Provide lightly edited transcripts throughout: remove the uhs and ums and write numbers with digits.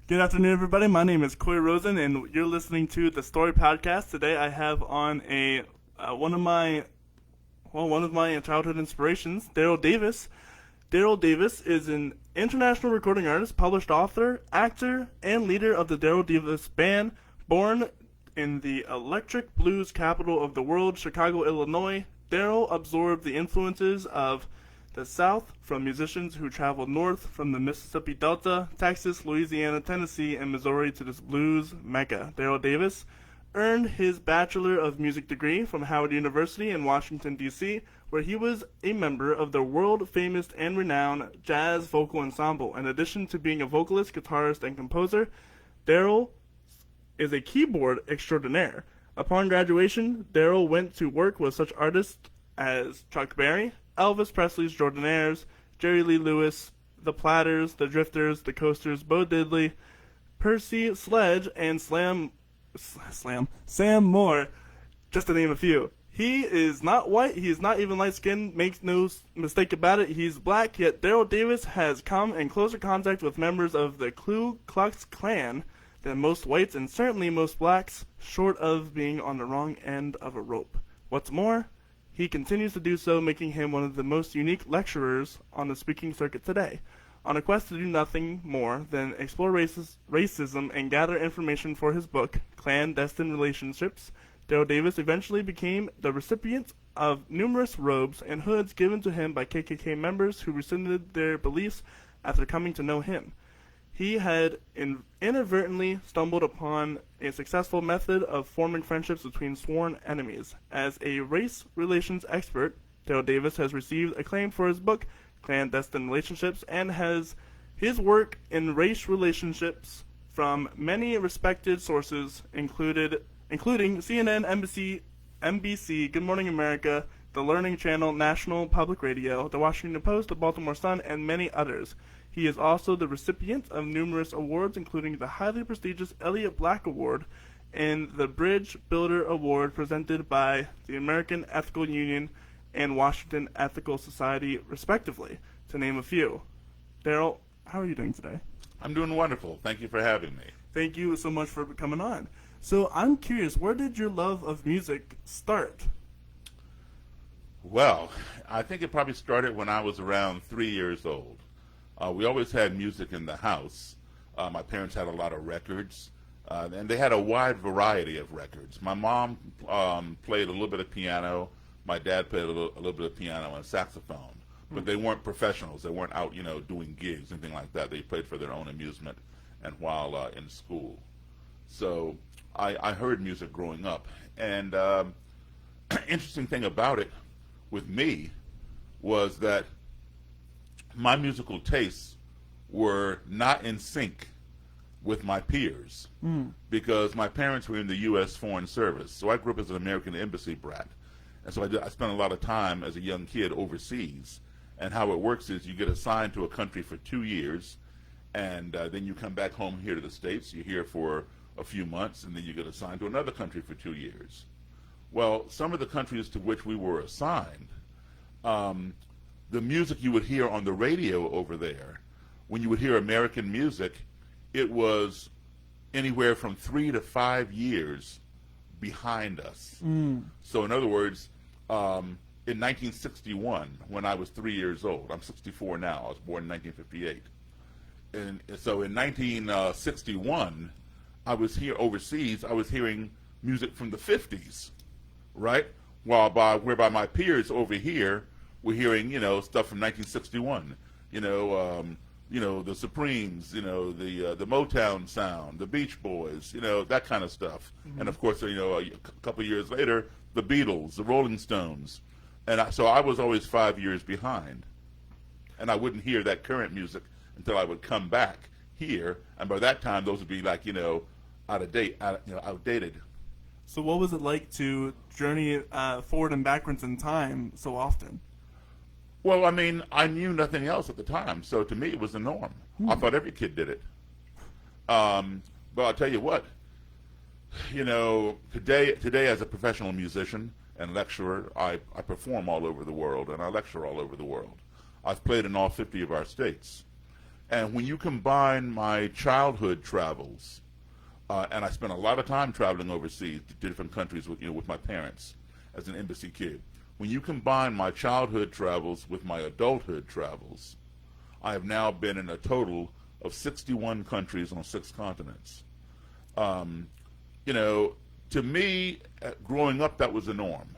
Good afternoon, everybody. My name is Coy Rosen, and you're listening to the Story Podcast. Today, I have on one of my childhood inspirations, Daryl Davis. Daryl Davis is an international recording artist, published author, actor, and leader of the Daryl Davis Band. Born in the electric blues capital of the world, Chicago, Illinois, Daryl absorbed the influences of the South from musicians who traveled north from the Mississippi Delta, Texas, Louisiana, Tennessee, and Missouri to this blues Mecca. Daryl Davis earned his Bachelor of Music Degree from Howard University in Washington, D.C., where he was a member of the world-famous and renowned Jazz Vocal Ensemble. In addition to being a vocalist, guitarist, and composer, Daryl is a keyboard extraordinaire. Upon graduation, Daryl went to work with such artists as Chuck Berry, Elvis Presley's Jordanaires, Jerry Lee Lewis, the Platters, the Drifters, the Coasters, Bo Diddley, Percy Sledge, and Sam Moore, just to name a few. He is not white, he is not even light-skinned, make no mistake about it, he's black, yet Daryl Davis has come in closer contact with members of the Ku Klux Klan than most whites and certainly most blacks, short of being on the wrong end of a rope. What's more, he continues to do so, making him one of the most unique lecturers on the speaking circuit today. On a quest to do nothing more than explore racism and gather information for his book, Clandestine Relationships, Daryl Davis eventually became the recipient of numerous robes and hoods given to him by KKK members who rescinded their beliefs after coming to know him. He had inadvertently stumbled upon a successful method of forming friendships between sworn enemies. As a race relations expert, Daryl Davis has received acclaim for his book, Clandestine Relationships, and has his work in race relationships from many respected sources, including CNN, NBC, Good Morning America, The Learning Channel, National Public Radio, The Washington Post, The Baltimore Sun, and many others. He is also the recipient of numerous awards, including the highly prestigious Elliott Black Award and the Bridge Builder Award presented by the American Ethical Union and Washington Ethical Society, respectively, to name a few. Daryl, how are you doing today? I'm doing wonderful. Thank you for having me. Thank you so much for coming on. So I'm curious, where did your love of music start? Well, I think it probably started when I was around 3 years old. We always had music in the house. My parents had a lot of records, and they had a wide variety of records. My mom played a little bit of piano. My dad played a little bit of piano and saxophone, but they weren't professionals. They weren't out, doing gigs, anything like that. They played for their own amusement and while in school. So I heard music growing up, and interesting thing about it with me was that my musical tastes were not in sync with my peers because my parents were in the U.S. Foreign Service. So I grew up as an American Embassy brat. And so I spent a lot of time as a young kid overseas. And how it works is you get assigned to a country for 2 years, and then you come back home here to the States. You're here for a few months, and then you get assigned to another country for 2 years. Well, some of the countries to which we were assigned, the music you would hear on the radio over there, when you would hear American music, it was anywhere from 3 to 5 years behind us. So in other words, in 1961, when I was 3 years old, I'm 64 now, I was born in 1958. And so in 1961, I was here overseas, I was hearing music from the 50s, right? Whereby my peers over here were hearing, stuff from 1961, the Supremes, the Motown sound, the Beach Boys, that kind of stuff. And of course, a couple of years later, the Beatles, the Rolling Stones. And so I was always 5 years behind. And I wouldn't hear that current music until I would come back here. And by that time, those would be like, outdated. So what was it like to journey forward and backwards in time so often? Well, I mean, I knew nothing else at the time, so to me it was the norm. I thought every kid did it. But I'll tell you what, today as a professional musician and lecturer, I perform all over the world and I lecture all over the world. I've played in all 50 of our states. And when you combine my childhood travels, and I spent a lot of time traveling overseas to different countries with my parents as an embassy kid. When you combine my childhood travels with my adulthood travels, I have now been in a total of 61 countries on 6 continents. To me, growing up, that was the norm.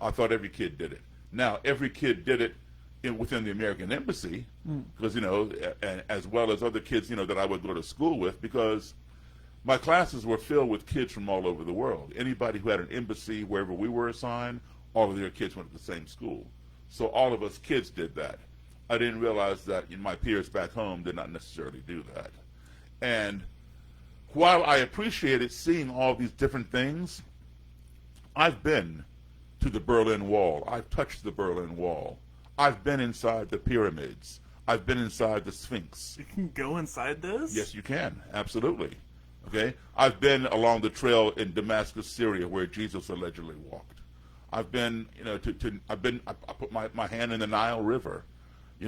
I thought every kid did it. Now, every kid did it within the American embassy, because, and as well as other kids, that I would go to school with, because my classes were filled with kids from all over the world. Anybody who had an embassy, wherever we were assigned, all of their kids went to the same school. So all of us kids did that. I didn't realize that my peers back home did not necessarily do that. And while I appreciated seeing all these different things, I've been to the Berlin Wall. I've touched the Berlin Wall. I've been inside the pyramids. I've been inside the Sphinx. You can go inside this? Yes, you can. Absolutely. Okay? I've been along the trail in Damascus, Syria, where Jesus allegedly walked. I've been, I put my hand in the Nile River,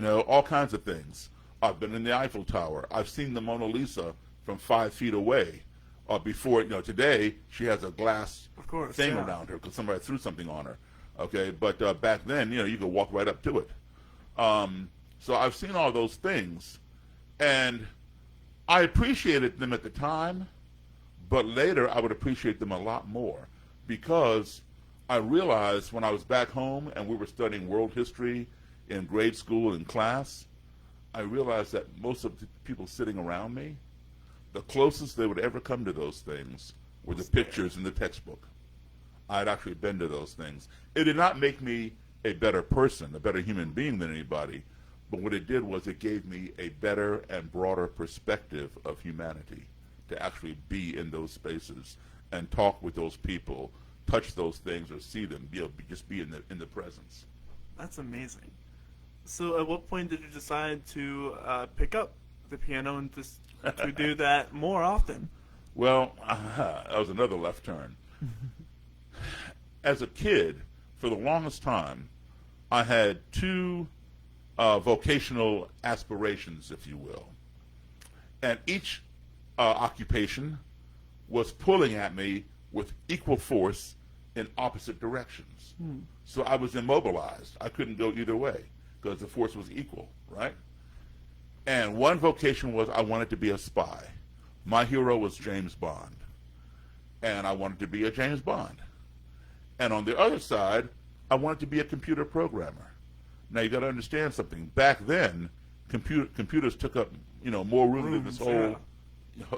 all kinds of things. I've been in the Eiffel Tower. I've seen the Mona Lisa from 5 feet away. Before, today she has a glass thing around her because somebody threw something on her. Okay, but back then, you could walk right up to it. So I've seen all those things, and I appreciated them at the time, but later I would appreciate them a lot more, because I realized when I was back home and we were studying world history in grade school and class, I realized that most of the people sitting around me, the closest they would ever come to those things were the pictures in the textbook. I had actually been to those things. It did not make me a better person, a better human being than anybody, but what it did was it gave me a better and broader perspective of humanity, to actually be in those spaces and talk with those people, touch those things or see them, just be in the presence. That's amazing. So at what point did you decide to pick up the piano and just to do that more often? Well, that was another left turn. As a kid, for the longest time, I had 2 vocational aspirations, if you will. And each occupation was pulling at me with equal force in opposite directions. So I was immobilized. I couldn't go either way because the force was equal, right? And one vocation was I wanted to be a spy. My hero was James Bond, and I wanted to be a James Bond. And on the other side, I wanted to be a computer programmer. Now you got to understand something. Back then, computers took up more room than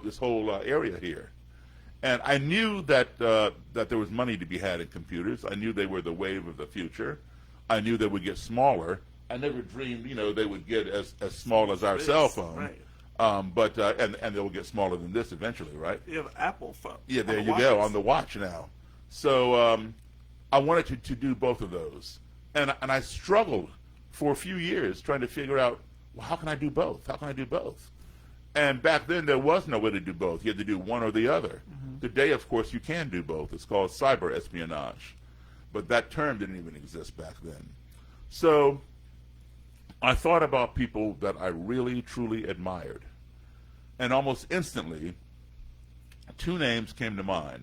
this whole area here. And I knew that that there was money to be had in computers. I knew they were the wave of the future. I knew they would get smaller. I never dreamed, they would get as small as our cell phone. Right. But they will get smaller than this eventually, right? You have an Apple phone. Yeah, there you go, on the watch now. So I wanted to do both of those. And I struggled for a few years trying to figure out, well, how can I do both? How can I do both? And back then, there was no way to do both. You had to do one or the other. Today, of course, you can do both. It's called cyber espionage. But that term didn't even exist back then. So I thought about people that I really, truly admired. And almost instantly, 2 names came to mind.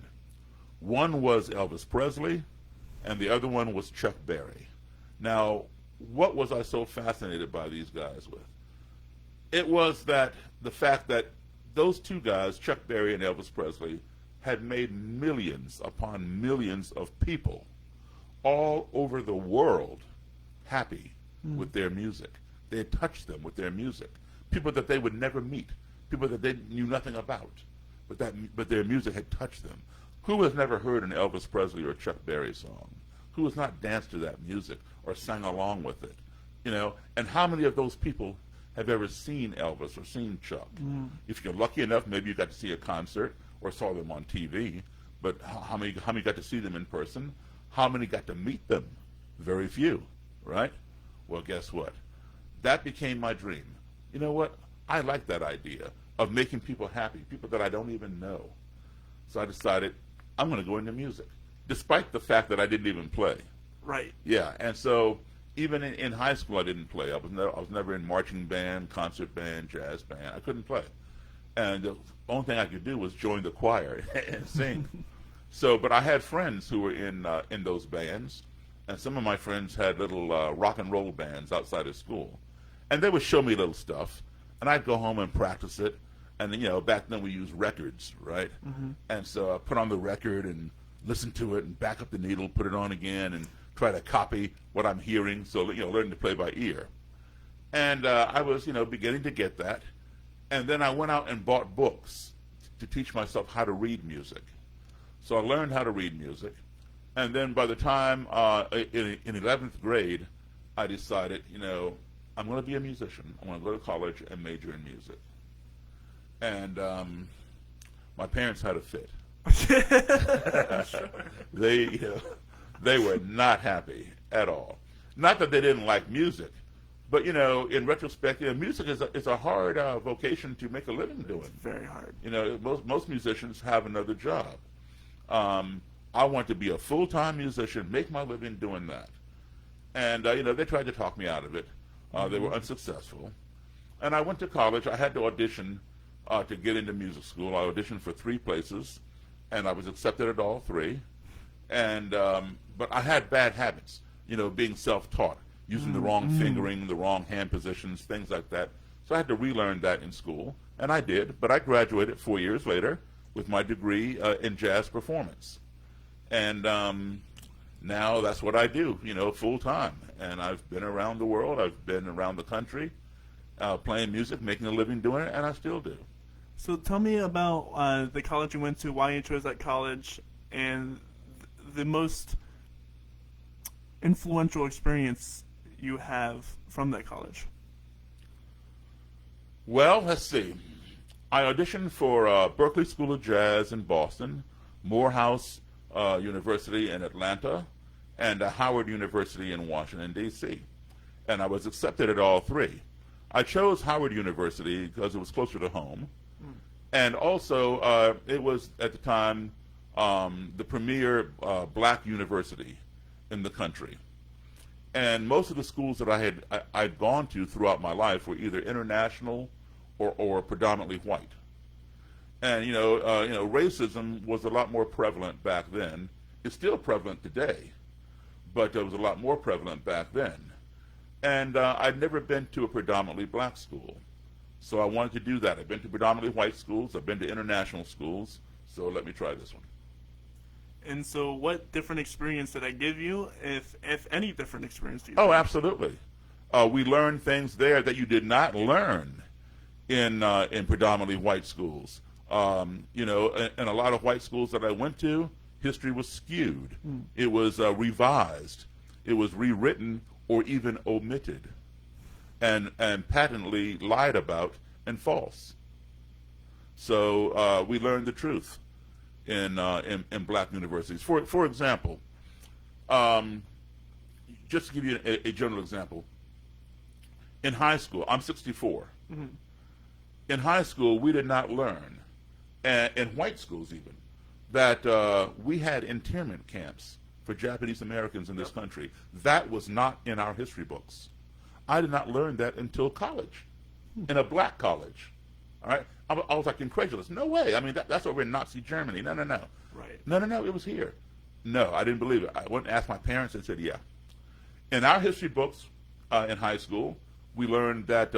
One was Elvis Presley, and the other one was Chuck Berry. Now, what was I so fascinated by these guys with? It was that the fact that those 2 guys, Chuck Berry and Elvis Presley, had made millions upon millions of people all over the world happy with their music. They had touched them with their music. People that they would never meet, people that they knew nothing about, but their music had touched them. Who has never heard an Elvis Presley or Chuck Berry song? Who has not danced to that music or sang along with it? And how many of those people have ever seen Elvis or seen Chuck? If you're lucky enough, maybe you got to see a concert or saw them on TV, but how many got to see them in person? How many got to meet them? Very few, right? Well, guess what? That became my dream. You know what? I like that idea of making people happy, people that I don't even know. So I decided I'm going to go into music, despite the fact that I didn't even play. Right. Yeah, and so even in high school, I didn't play. I was never in marching band, concert band, jazz band. I couldn't play. And the only thing I could do was join the choir and sing. So, but I had friends who were in those bands, and some of my friends had little rock and roll bands outside of school. And they would show me little stuff, and I'd go home and practice it. And then, back then we used records, right? Mm-hmm. And so I put on the record and listen to it and back up the needle, put it on again, and try to copy what I'm hearing. So, learning to play by ear. And I was, beginning to get that. And then I went out and bought books to teach myself how to read music. So I learned how to read music. And then by the time in 11th grade, I decided, I'm going to be a musician. I'm going to go to college and major in music. And my parents had a fit. Sure. They were not happy at all. Not that they didn't like music, but in retrospect, music is a hard vocation to make a living doing. It's very hard. Most musicians have another job. I want to be a full-time musician, make my living doing that. And they tried to talk me out of it. They were unsuccessful. And I went to college. I had to audition to get into music school. I auditioned for 3 places, and I was accepted at all 3. And but I had bad habits, being self-taught, using the wrong fingering, the wrong hand positions, things like that. So I had to relearn that in school, and I did. But I graduated 4 years later with my degree in jazz performance. And now that's what I do, full time. And I've been around the world. I've been around the country playing music, making a living doing it, and I still do. So tell me about the college you went to, why you chose that college, and the most influential experience you have from that college. Well, let's see. I auditioned for Berklee School of Jazz in Boston, Morehouse University in Atlanta, and Howard University in Washington, D.C. And I was accepted at all 3. I chose Howard University because it was closer to home. And also, it was, at the time, the premier black university in the country. And most of the schools that I'd gone to throughout my life were either international or predominantly white. And, racism was a lot more prevalent back then. It's still prevalent today, but it was a lot more prevalent back then. And I'd never been to a predominantly black school. So I wanted to do that. I've been to predominantly white schools. I've been to international schools. So let me try this one. And so what different experience did I give you, if any different experience do you Oh, absolutely. We learned things there that you did not learn in predominantly white schools. In a lot of white schools that I went to, history was skewed. It was revised. It was rewritten or even omitted. And patently lied about and false. So we learned the truth in black universities. For example, just to give you a general example, in high school, I'm 64. Mm-hmm. In high school, we did not learn, and in white schools even, that we had internment camps for Japanese Americans in this country. That was not in our history books. I did not learn that until college, in a black college. All right, I was like incredulous. No way. I mean, that's over in Nazi Germany. No. Right. No. It was here. No, I didn't believe it. I went and asked my parents and said, yeah. In our history books in high school, we learned that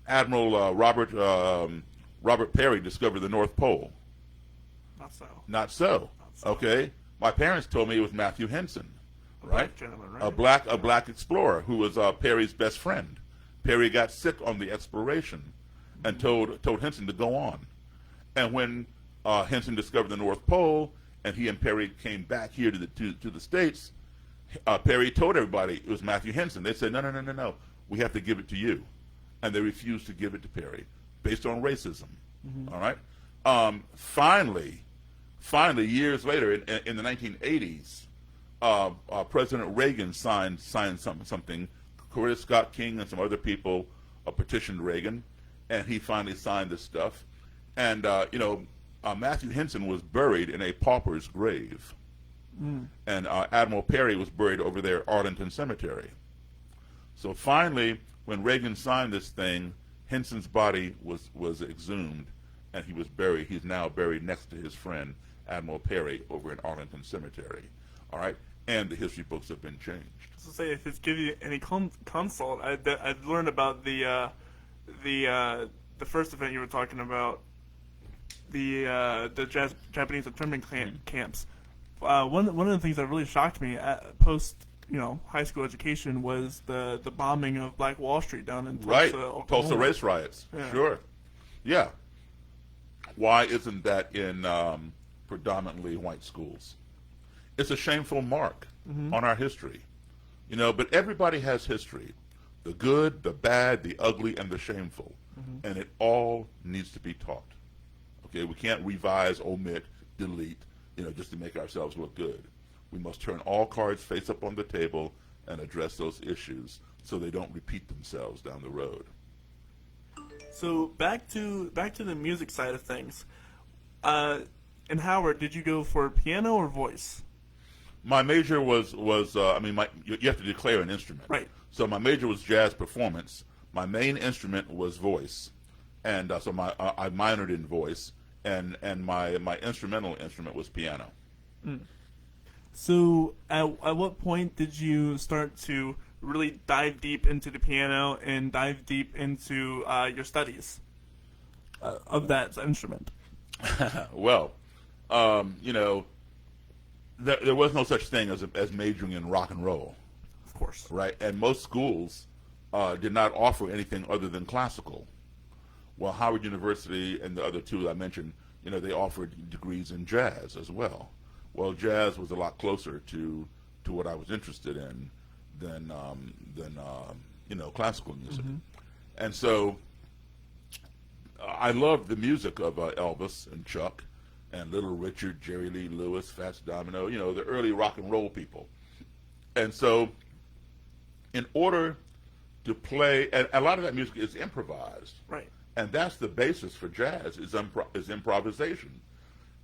Admiral Robert Peary discovered the North Pole. Not so. Okay. My parents told me it was Matthew Henson. Right? A black explorer who was Perry's best friend. Perry got sick on the exploration and told Henson to go on. And when Henson discovered the North Pole and he and Perry came back here to the States, Perry told everybody it was Matthew Henson. They said, no, we have to give it to you. And they refused to give it to Perry based on racism. Mm-hmm. All right? Finally, years later, in the 1980s, President Reagan signed something. Coretta Scott King and some other people petitioned Reagan, and he finally signed this stuff. And Matthew Henson was buried in a pauper's grave. And Admiral Perry was buried over there at Arlington Cemetery. So finally, when Reagan signed this thing, Henson's body was exhumed, and he was buried. He's now buried next to his friend, Admiral Perry, over in Arlington Cemetery. All right? And the history books have been changed. So say, if it's give you any consult, I'd learned about the first event you were talking about, the Japanese internment camps. One of the things that really shocked me at post high school education was the bombing of Black Wall Street down in Tulsa, Oklahoma. Tulsa race riots. Yeah. Sure. Yeah. Why isn't that in predominantly white schools? It's a shameful mark on our history. But everybody has history. The good, the bad, the ugly, and the shameful. And it all needs to be taught. Okay, we can't revise, omit, delete, just to make ourselves look good. We must turn all cards face up on the table and address those issues so they don't repeat themselves down the road. So back to the music side of things. In Howard, did you go for piano or voice? My major was you have to declare an instrument. Right. So my major was jazz performance. My main instrument was voice, and so I minored in voice, and my instrumental instrument was piano. So at what point did you start to really dive deep into the piano and dive deep into your studies of that instrument? Well, there was no such thing as majoring in rock and roll. Of course. Right, and most schools did not offer anything other than classical. Well, Howard University and the other two I mentioned, they offered degrees in jazz as well. Well, jazz was a lot closer to what I was interested in than classical music. And so I loved the music of Elvis and Chuck and Little Richard, Jerry Lee Lewis, Fats Domino, the early rock and roll people. And so in order to play, and a lot of that music is improvised. Right. And that's the basis for jazz, is improvisation.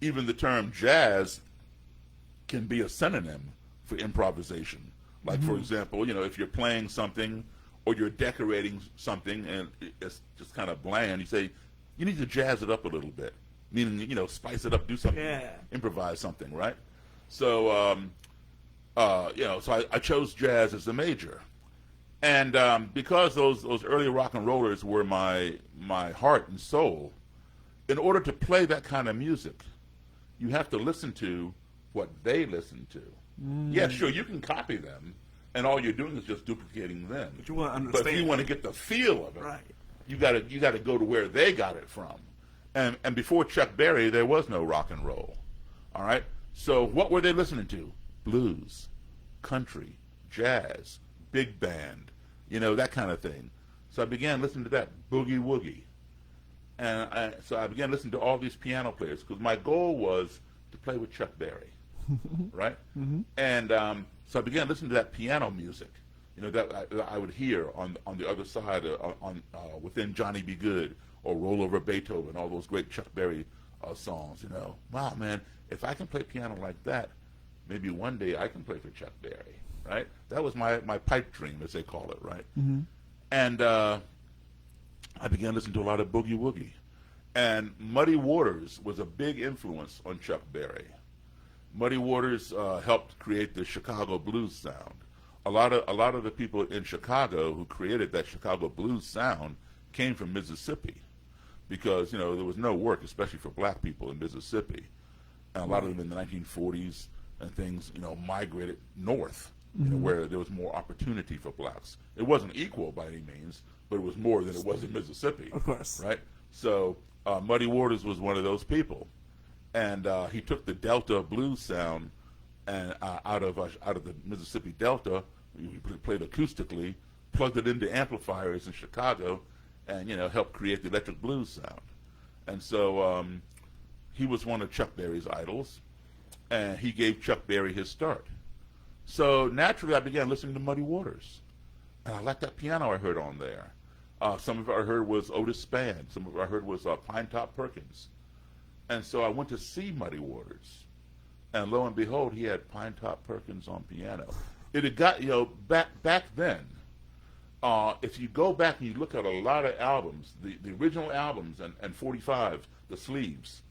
Even the term jazz can be a synonym for improvisation. Like, for example, if you're playing something or you're decorating something and it's just kind of bland, you say, you need to jazz it up a little bit. Meaning, spice it up, do something, improvise something, right? So, so I chose jazz as the major. And because those early rock and rollers were my heart and soul, in order to play that kind of music, you have to listen to what they listen to. Yeah, sure, you can copy them, and all you're doing is just duplicating them. But you want to understand. But if you want to get the feel of it, right, you got to go to where they got it from. And before Chuck Berry, there was no rock and roll. All right? So what were they listening to? Blues, country, jazz, big band, that kind of thing. So I began listening to that, boogie woogie. And so I began listening to all these piano players because my goal was to play with Chuck Berry, right? And so I began listening to that piano music, that I would hear on the other side, within Johnny B. Good, or Roll Over Beethoven, all those great Chuck Berry songs, Wow, man, if I can play piano like that, maybe one day I can play for Chuck Berry, right? That was my pipe dream, as they call it, right? And I began listening to a lot of boogie woogie. And Muddy Waters was a big influence on Chuck Berry. Muddy Waters helped create the Chicago blues sound. A lot of the people in Chicago who created that Chicago blues sound came from Mississippi, because there was no work, especially for black people in Mississippi, and a lot of them in the 1940s and things, migrated north, where there was more opportunity for blacks. It wasn't equal by any means, but it was more than it was in Mississippi. Of course, right? So Muddy Waters was one of those people, and he took the Delta blues sound and out of the Mississippi Delta. He played acoustically, plugged it into amplifiers in Chicago, and helped create the electric blues sound. And so he was one of Chuck Berry's idols, and he gave Chuck Berry his start. So naturally, I began listening to Muddy Waters, and I liked that piano I heard on there. Some of it I heard was Otis Spann. Some of it I heard was Pine Top Perkins. And so I went to see Muddy Waters, and lo and behold, he had Pinetop Perkins on piano. It had got, back then, if you go back and you look at a lot of albums, the original albums and 45, the sleeves,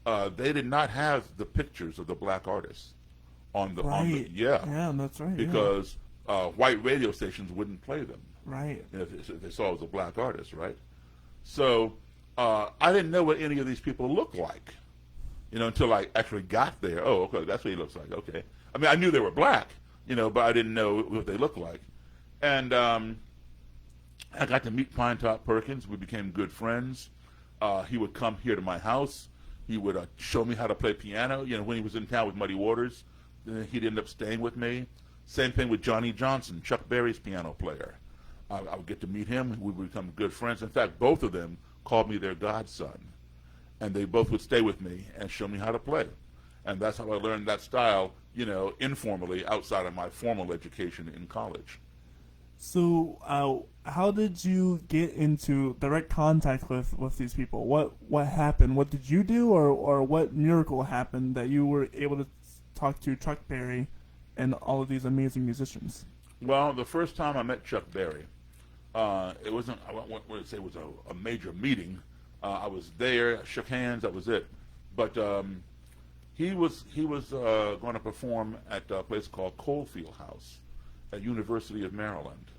they did not have the pictures of the black artists on the, right. Yeah, that's right. Because white radio stations wouldn't play them. Right. If they saw it was a black artist, right? So I didn't know what any of these people looked like, until I actually got there. Oh, okay, that's what he looks like. Okay. I mean, I knew they were black, but I didn't know what they looked like. And I got to meet Pinetop Perkins. We became good friends. He would come here to my house. He would show me how to play piano. When he was in town with Muddy Waters, he'd end up staying with me. Same thing with Johnny Johnson, Chuck Berry's piano player. I would get to meet him. We would become good friends. In fact, both of them called me their godson. And they both would stay with me and show me how to play. And that's how I learned that style, informally outside of my formal education in college. So how did you get into direct contact with these people? What happened? What did you do, or what miracle happened that you were able to talk to Chuck Berry and all of these amazing musicians? Well, the first time I met Chuck Berry, it wasn't, I wouldn't say it was a major meeting. I was there, shook hands, that was it. But he was going to perform at a place called Coalfield House at University of Maryland.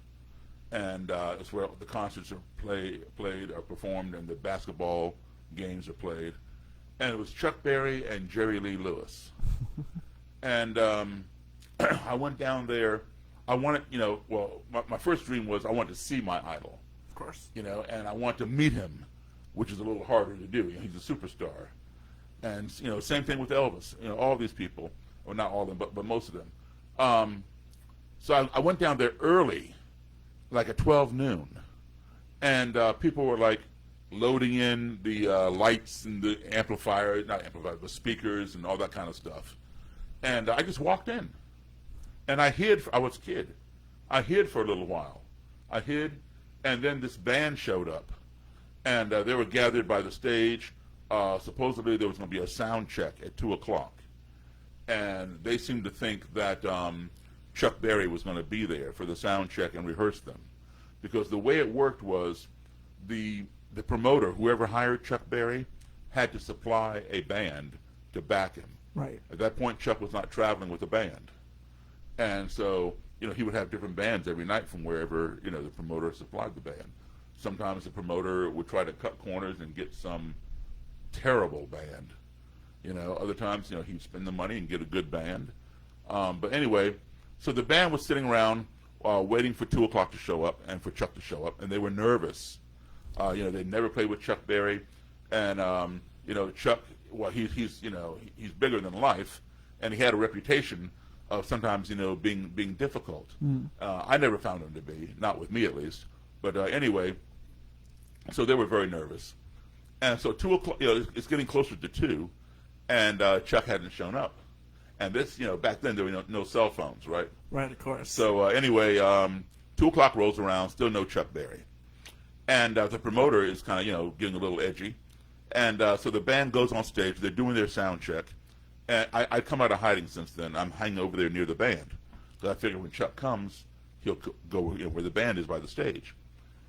And it's where the concerts are played or performed, and the basketball games are played. And it was Chuck Berry and Jerry Lee Lewis. And I went down there. I wanted, my first dream was I wanted to see my idol. Of course. And I wanted to meet him, which is a little harder to do. He's a superstar. And, same thing with Elvis. All these people, or not all of them, but most of them. So I went down there early, like at 12 noon. And people were like loading in the lights and the the speakers and all that kind of stuff. And I just walked in. And I hid. I was a kid. I hid for a little while. I hid, and then this band showed up, and they were gathered by the stage. Supposedly there was going to be a sound check at 2:00, and they seemed to think that Chuck Berry was going to be there for the sound check and rehearse them, because the way it worked was the promoter, whoever hired Chuck Berry, had to supply a band to back him. Right. At that point, Chuck was not traveling with a band. And so, he would have different bands every night from wherever, the promoter supplied the band. Sometimes the promoter would try to cut corners and get some terrible band. Other times, he'd spend the money and get a good band. But anyway, so the band was sitting around waiting for 2:00 to show up and for Chuck to show up, and they were nervous. They'd never played with Chuck Berry, and Chuck, well, he's bigger than life, and he had a reputation of sometimes, being difficult. I never found him to be, not with me at least. But anyway, so they were very nervous. And so 2:00, it's getting closer to 2, and Chuck hadn't shown up. And this, back then there were no cell phones, right? Right, of course. So anyway, 2:00 rolls around, still no Chuck Berry. And the promoter is kind of, getting a little edgy. And so the band goes on stage, they're doing their sound check. And I'd come out of hiding since then. I'm hanging over there near the band. So I figure when Chuck comes, he'll go where the band is by the stage,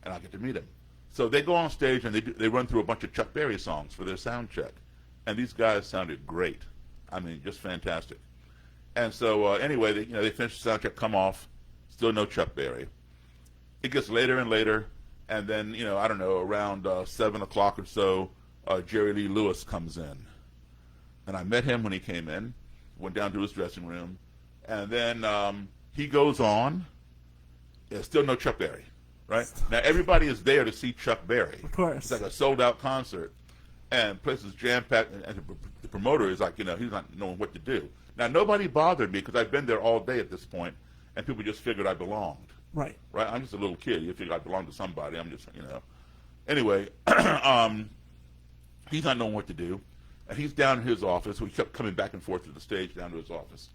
and I'll get to meet him. So they go on stage, and they run through a bunch of Chuck Berry songs for their sound check. And these guys sounded great. I mean, just fantastic. And so anyway, they finish the sound check, come off, still no Chuck Berry. It gets later and later, and then, I don't know, around 7 o'clock or so, Jerry Lee Lewis comes in. And I met him when he came in, went down to his dressing room, and then he goes on. There's still no Chuck Berry, right? Now, everybody is there to see Chuck Berry. Of course. It's like a sold-out concert, and place is jam-packed, and the promoter is like, he's not knowing what to do. Now, nobody bothered me because I'd been there all day at this point, and people just figured I belonged. Right. Right? I'm just a little kid. You figure I belong to somebody. I'm just, Anyway, he's not knowing what to do. And he's down in his office. We kept coming back and forth to the stage down to his office.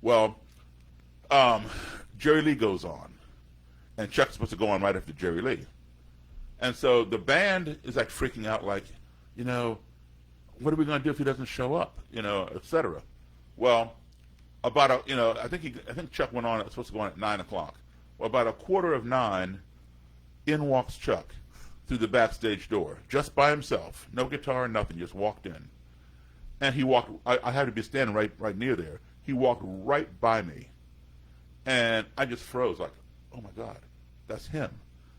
Well, Jerry Lee goes on. And Chuck's supposed to go on right after Jerry Lee. And so the band is like freaking out like, what are we going to do if he doesn't show up, et cetera. Well, I think Chuck went on. It was supposed to go on at 9 o'clock. Well, about 8:45, in walks Chuck through the backstage door, just by himself, no guitar, nothing, just walked in, and he walked. I had to be standing right near there. He walked right by me, and I just froze, like, oh my God, that's him,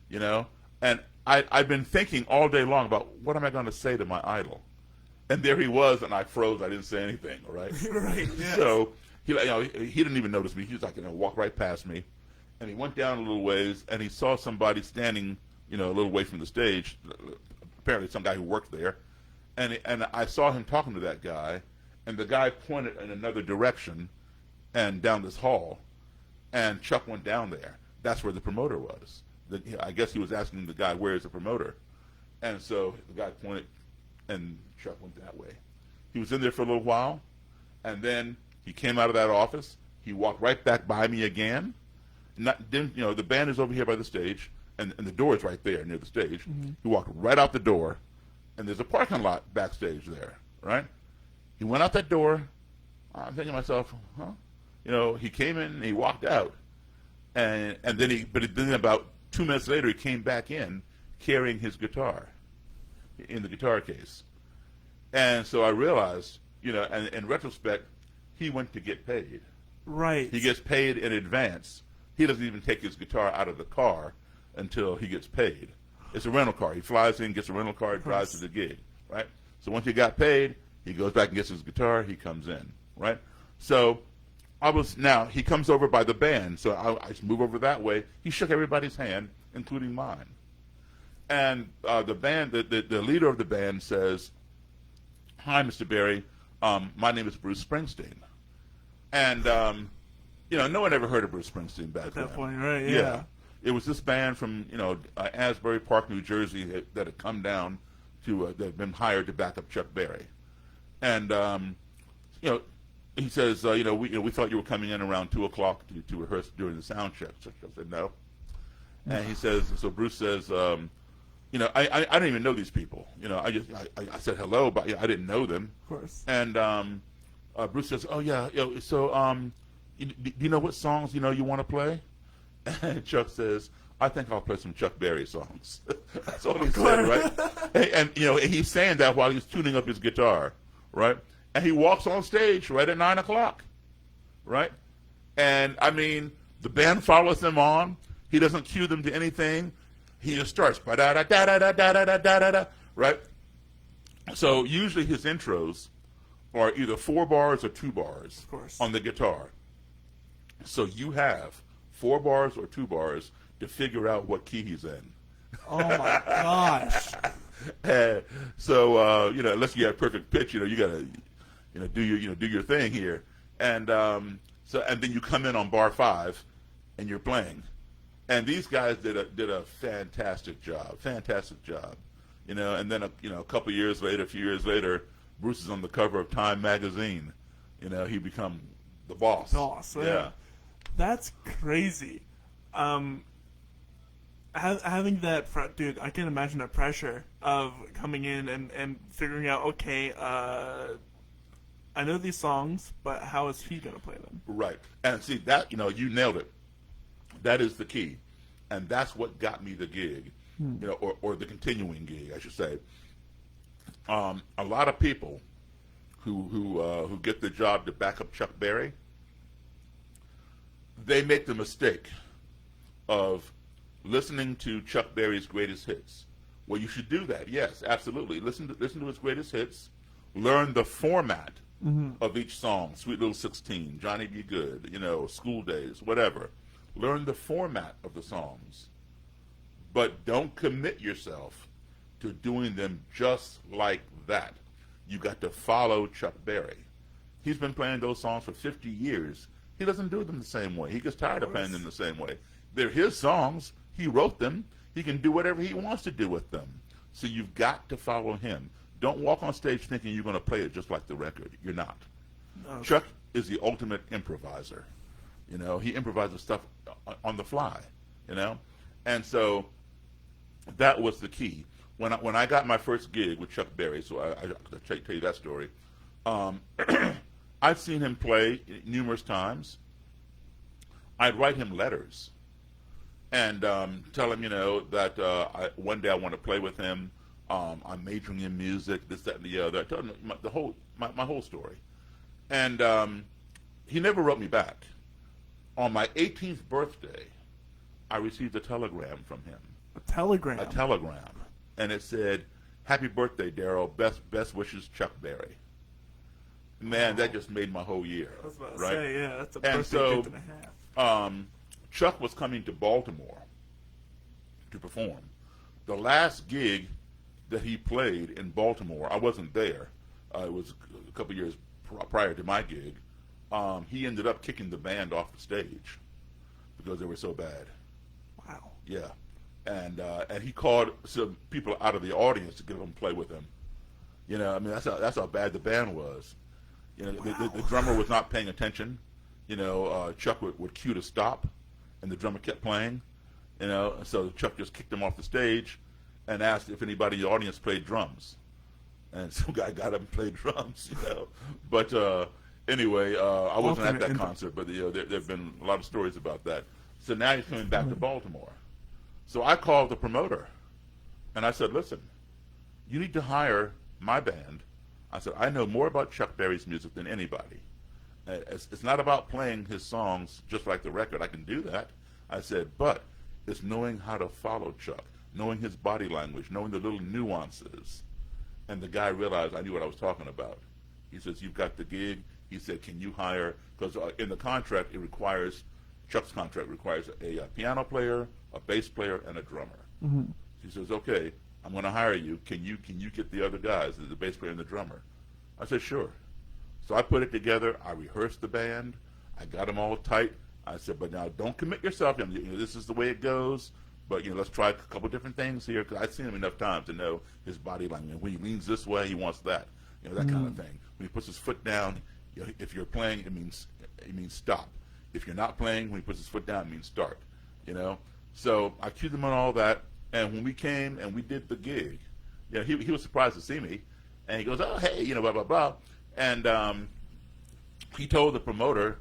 you know. And I've been thinking all day long about what am I going to say to my idol, and there he was, and I froze. I didn't say anything. Right. Right. Yes. So he didn't even notice me. He was like, walk right past me, and he went down a little ways, and he saw somebody standing, a little way from the stage. Apparently, some guy who worked there, and I saw him talking to that guy, and the guy pointed in another direction, and down this hall, and Chuck went down there. That's where the promoter was. I guess he was asking the guy, where is the promoter? And so the guy pointed, and Chuck went that way. He was in there for a little while, and then he came out of that office. He walked right back by me again. The band is over here by the stage, and the door is right there near the stage. Mm-hmm. He walked right out the door, and there's a parking lot backstage there, right? He went out that door. I'm thinking to myself, he came in and he walked out, and then about 2 minutes later he came back in carrying his guitar in the guitar case, and so I realized, and in retrospect, he went to get paid. Right. He gets paid in advance. He doesn't even take his guitar out of the car until he gets paid. It's a rental car. He flies in, gets a rental car, and drives to the gig, right? So once he got paid, he goes back and gets his guitar, he comes in, right? So he comes over by the band, so I just move over that way. He shook everybody's hand, including mine. And the band, the leader of the band says, "Hi, Mr. Berry, my name is Bruce Springsteen." And, no one ever heard of Bruce Springsteen back then. At that point, right, yeah. It was this band from, Asbury Park, New Jersey, that had come down that had been hired to back up Chuck Berry. And, he says, we thought you were coming in around 2 o'clock to rehearse during the sound check. So I said, no. And he says, so Bruce says, I didn't even know these people. I said hello, but I didn't know them. Of course. And Bruce says, oh, yeah, so do you know what songs, you want to play? And Chuck says, I think I'll play some Chuck Berry songs. That's all he said, right? And he's saying that while he's tuning up his guitar, right? And he walks on stage right at 9 o'clock, right? And, the band follows him on. He doesn't cue them to anything. He just starts, ba-da-da-da-da-da-da-da-da-da, right? So usually his intros are either 4 bars or 2 bars on the guitar. So you have 4 bars or 2 bars to figure out what key he's in. Oh my gosh! So unless you have perfect pitch, you gotta do your thing here, and then you come in on bar 5, and you're playing, and these guys did a fantastic job, and then a couple years later, a few years later, Bruce is on the cover of Time magazine. He become the boss. Yeah. That's crazy. Having that, dude, I can imagine the pressure of coming in and figuring out, okay, I know these songs, but how is he going to play them? Right. And see, that, you nailed it. That is the key. And that's what got me the gig, or the continuing gig, I should say. A lot of people who get the job to back up Chuck Berry, they make the mistake of listening to Chuck Berry's greatest hits. Well, you should do that. Yes, absolutely. Listen to his greatest hits. Learn the format of each song. Sweet Little 16, Johnny Be Good, School Days, whatever. Learn the format of the songs. But don't commit yourself to doing them just like that. You got to follow Chuck Berry. He's been playing those songs for 50 years. He doesn't do them the same way. He gets tired of playing them the same way. They're his songs. He wrote them. He can do whatever he wants to do with them. So you've got to follow him. Don't walk on stage thinking you're going to play it just like the record. You're not. Okay. Chuck is the ultimate improviser. He improvises stuff on the fly, And so that was the key. When I got my first gig with Chuck Berry, so I'll tell you that story. I'd seen him play numerous times. I'd write him letters and tell him, that one day I want to play with him. I'm majoring in music, this, that, and the other. I told him my whole story. And he never wrote me back. On my 18th birthday, I received a telegram from him. A telegram? A telegram. And it said, "Happy birthday, Daryl. Best wishes, Chuck Berry." Man, that just made my whole year. I was about to right? say, yeah, that's a and birthday so, gift and a half. Chuck was coming to Baltimore to perform. The last gig that he played in Baltimore, I wasn't there. It was a couple years prior to my gig. He ended up kicking the band off the stage because they were so bad. Wow. Yeah, and he called some people out of the audience to get them to play with him. That's how bad the band was. The drummer was not paying attention. Chuck would cue to stop, and the drummer kept playing. So Chuck just kicked him off the stage and asked if anybody in the audience played drums. And some guy got up and played drums, But anyway, I wasn't at that concert, but there have been a lot of stories about that. So now he's coming back to Baltimore. So I called the promoter, and I said, "Listen, you need to hire my band." I said, "I know more about Chuck Berry's music than anybody. It's not about playing his songs just like the record. I can do that." I said, "But it's knowing how to follow Chuck, knowing his body language, knowing the little nuances." And the guy realized I knew what I was talking about. He says, "You've got the gig." He said, "Can you hire?" Because in the contract, Chuck's contract requires a piano player, a bass player, and a drummer. Mm-hmm. He says, "Okay, I'm going to hire you. Can you get the other guys, the bass player and the drummer?" I said, "Sure." So I put it together. I rehearsed the band. I got them all tight. I said, "But now don't commit yourself. This is the way it goes. But let's try a couple different things here." Because I've seen him enough times to know his body language. When he leans this way, he wants that. That kind of thing. When he puts his foot down, if you're playing, it means stop. If you're not playing, when he puts his foot down, it means start. So I cued him on all that. And when we came and we did the gig, he was surprised to see me, and he goes, "Oh, hey, blah blah blah," and he told the promoter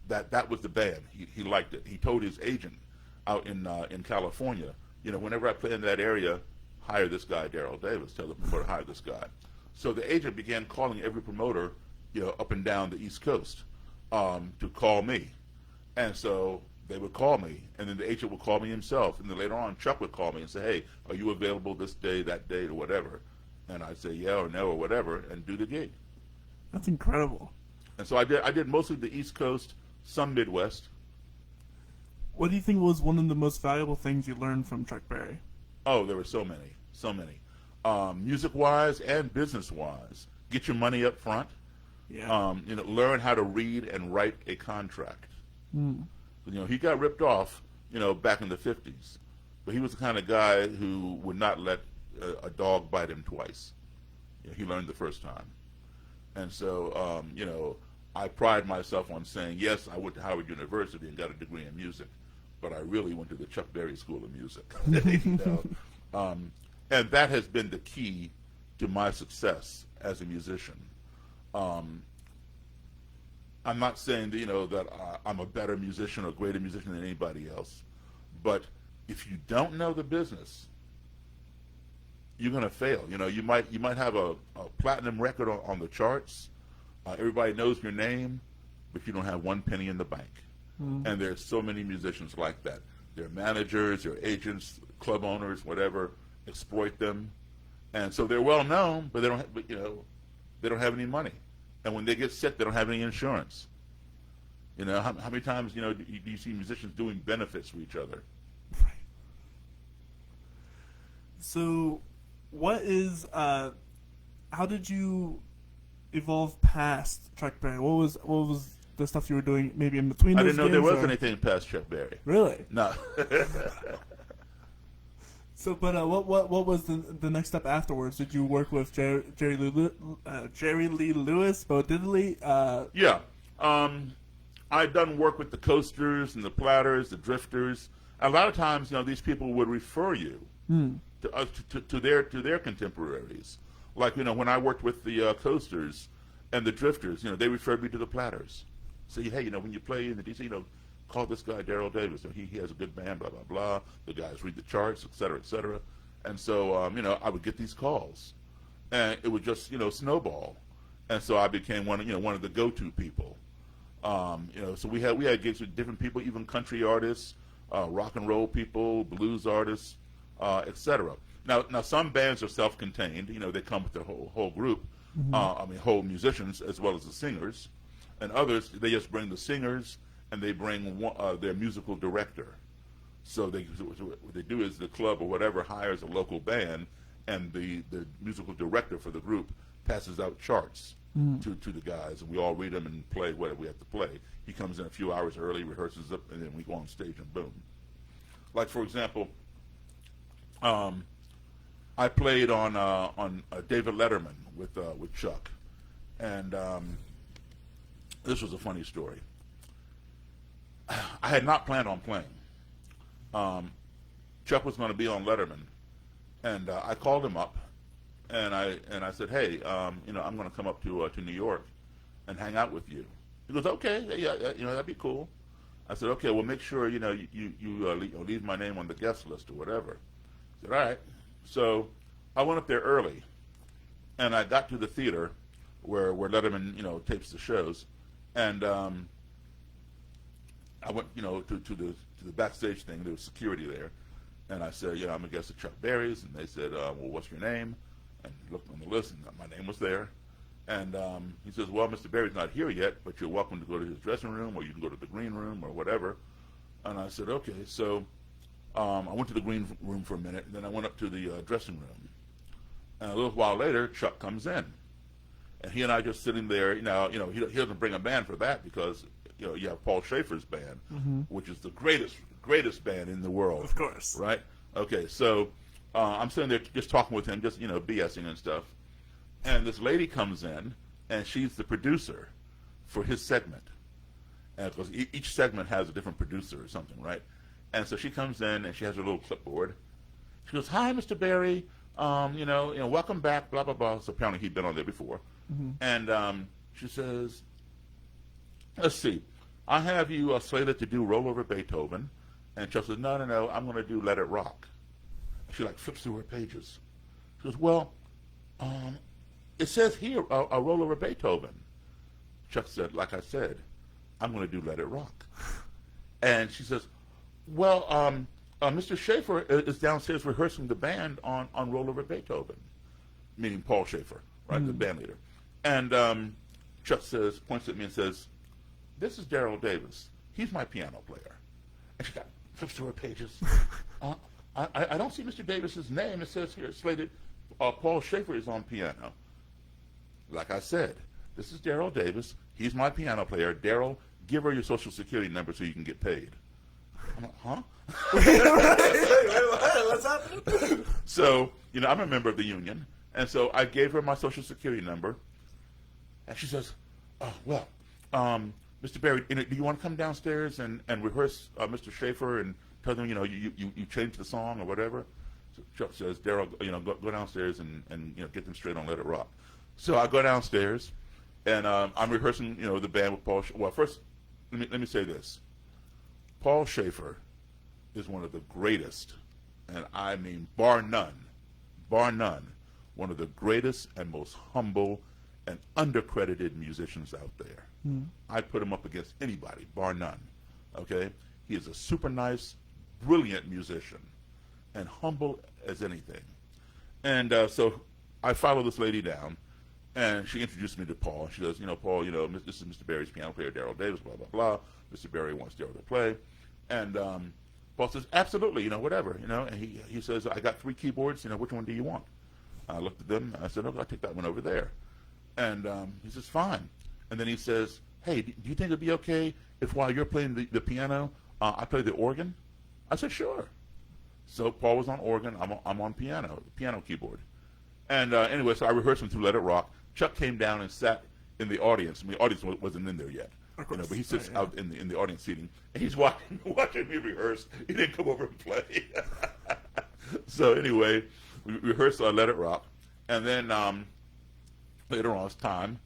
that was the band. He liked it. He told his agent out in California, whenever I play in that area, hire this guy, Daryl Davis. Tell the promoter hire this guy. So the agent began calling every promoter, up and down the East Coast, to call me, and so they would call me, and then the agent would call me himself, and then later on Chuck would call me and say, "Hey, are you available this day, that day, or whatever?" And I'd say yeah or no or whatever, and do the gig. That's incredible. And so I did mostly the East Coast, some Midwest. What do you think was one of the most valuable things you learned from Chuck Berry? Oh, there were so many. Music-wise and business-wise. Get your money up front. Yeah. Learn how to read and write a contract. Mm. He got ripped off, back in the 50s. But he was the kind of guy who would not let a dog bite him twice. He learned the first time. And so, I pride myself on saying, yes, I went to Howard University and got a degree in music, but I really went to the Chuck Berry School of Music. And that has been the key to my success as a musician. I'm not saying that I'm a better musician or greater musician than anybody else, but if you don't know the business, you're going to fail. You might have a platinum record on the charts. Everybody knows your name, but you don't have one penny in the bank. Mm-hmm. And there's so many musicians like that. Their managers, their agents, club owners, whatever, exploit them, and so they're well known, but they don't have any money. And when they get sick, they don't have any insurance. How many times do you see musicians doing benefits for each other? Right. So, what is how did you evolve past Chuck Berry? What was the stuff you were doing maybe in between? I those didn't know there gigs, was anything past Chuck Berry. Really? No. So, but what was the next step afterwards? Did you work with Jerry Lee Lewis, Bo Diddley? Yeah. I'd done work with the Coasters and the Platters, the Drifters. A lot of times, these people would refer you to their contemporaries. Like, when I worked with the Coasters, And the Drifters, they referred me to the Platters. Say, hey, when you play in the DC, call this guy Daryl Davis. He has a good band, blah, blah, blah. The guys read the charts, et cetera, et cetera. And so, I would get these calls. And it would just, snowball. And so I became one of the go-to people. So we had gigs with different people, even country artists, rock and roll people, blues artists, et cetera. Now some bands are self-contained. They come with their whole group. Whole musicians as well as the singers. And others, they just bring the singers and they bring their musical director. So what they do is the club or whatever hires a local band, and the musical director for the group passes out charts to the guys, and we all read them and play whatever we have to play. He comes in a few hours early, rehearses it, and then we go on stage and boom. Like, for example, I played on David Letterman with Chuck, and this was a funny story. I had not planned on playing. Chuck was going to be on Letterman, and I called him up, and I said, hey, I'm going to come up to New York and hang out with you. He goes, okay, yeah, that'd be cool. I said, okay, well, make sure you leave my name on the guest list or whatever. I said, all right. So I went up there early, and I got to the theater where Letterman tapes the shows, and I went to the backstage thing. There was security there, and I said, I'm a guest of Chuck Berry's, and they said, well, what's your name? And looked on the list, and my name was there. And he says, well, Mr. Berry's not here yet, but you're welcome to go to his dressing room, or you can go to the green room, or whatever. And I said, okay. So I went to the green room for a minute, and then I went up to the dressing room. And a little while later, Chuck comes in. And he and I just sitting there. Now, he doesn't bring a band for that because, you have Paul Schaefer's band, which is the greatest band in the world. Of course. Right? Okay, so I'm sitting there just talking with him, just, BSing and stuff. And this lady comes in, and she's the producer for his segment. And because each segment has a different producer or something, right? And so she comes in, and she has her little clipboard. She goes, hi, Mr. Berry. Welcome back, blah, blah, blah. So apparently he'd been on there before. And she says, let's see, I have you slated to do Roll Over Beethoven. And Chuck says, no, I'm going to do Let It Rock. She flips through her pages. She goes, well, it says here, a Roll Over Beethoven. Chuck said, like I said, I'm going to do Let It Rock. And she says, well, Mr. Schaefer is downstairs rehearsing the band on Roll Over Beethoven, meaning Paul Schaefer, right, the band leader. And Chuck points at me and says, this is Daryl Davis. He's my piano player. And she flips through her pages. I don't see Mr. Davis's name. It says here, slated, Paul Schaefer is on piano. Like I said, this is Daryl Davis. He's my piano player. Daryl, give her your Social Security number so you can get paid. I'm like, huh? What's happening? So, I'm a member of the union, and so I gave her my Social Security number, and she says, oh, well, Mr. Berry, do you want to come downstairs and rehearse Mr. Schaefer and tell them, you changed the song or whatever? So Chuck says, Daryl, go downstairs and get them straight on Let It Rock. So I go downstairs, and I'm rehearsing, the band with Paul. Well, first, let me say this. Paul Schaefer is one of the greatest, and I mean bar none, one of the greatest and most humble and undercredited musicians out there. I put him up against anybody, bar none. Okay? He is a super nice, brilliant musician, and humble as anything. And so I follow this lady down, and she introduced me to Paul. She goes, Paul, this is Mr. Berry's piano player, Daryl Davis, blah, blah, blah. Mr. Berry wants Daryl to play. And Paul says, absolutely, whatever, and he says, I got 3 keyboards, which one do you want? I looked at them, and I said, okay, I'll take that one over there. And he says, fine. And then he says, hey, do you think it'd be okay if while you're playing the piano, I play the organ? I said, sure. So Paul was on organ, I'm on piano keyboard. And anyway, so I rehearsed him through Let It Rock. Chuck came down and sat in the audience. I mean, the audience wasn't in there yet. But he sits out in the audience seating, and he's watching me rehearse. He didn't come over and play. So anyway, we rehearsed Let It Rock, and then later on it's time,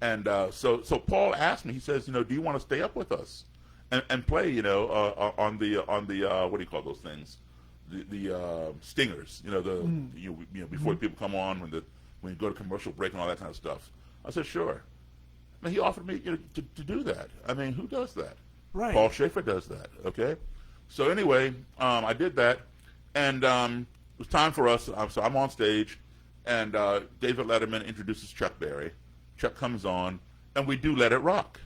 And so Paul asked me. He says, do you want to stay up with us and play, on the what do you call those things? The stingers, before people come on when you go to commercial break and all that kind of stuff. I said, sure. And he offered me to do that. I mean, who does that? Right. Paul Schaefer does that. Okay. So anyway, I did that, and it was time for us. So I'm on stage, and David Letterman introduces Chuck Berry. Chuck comes on, and we do Let It Rock,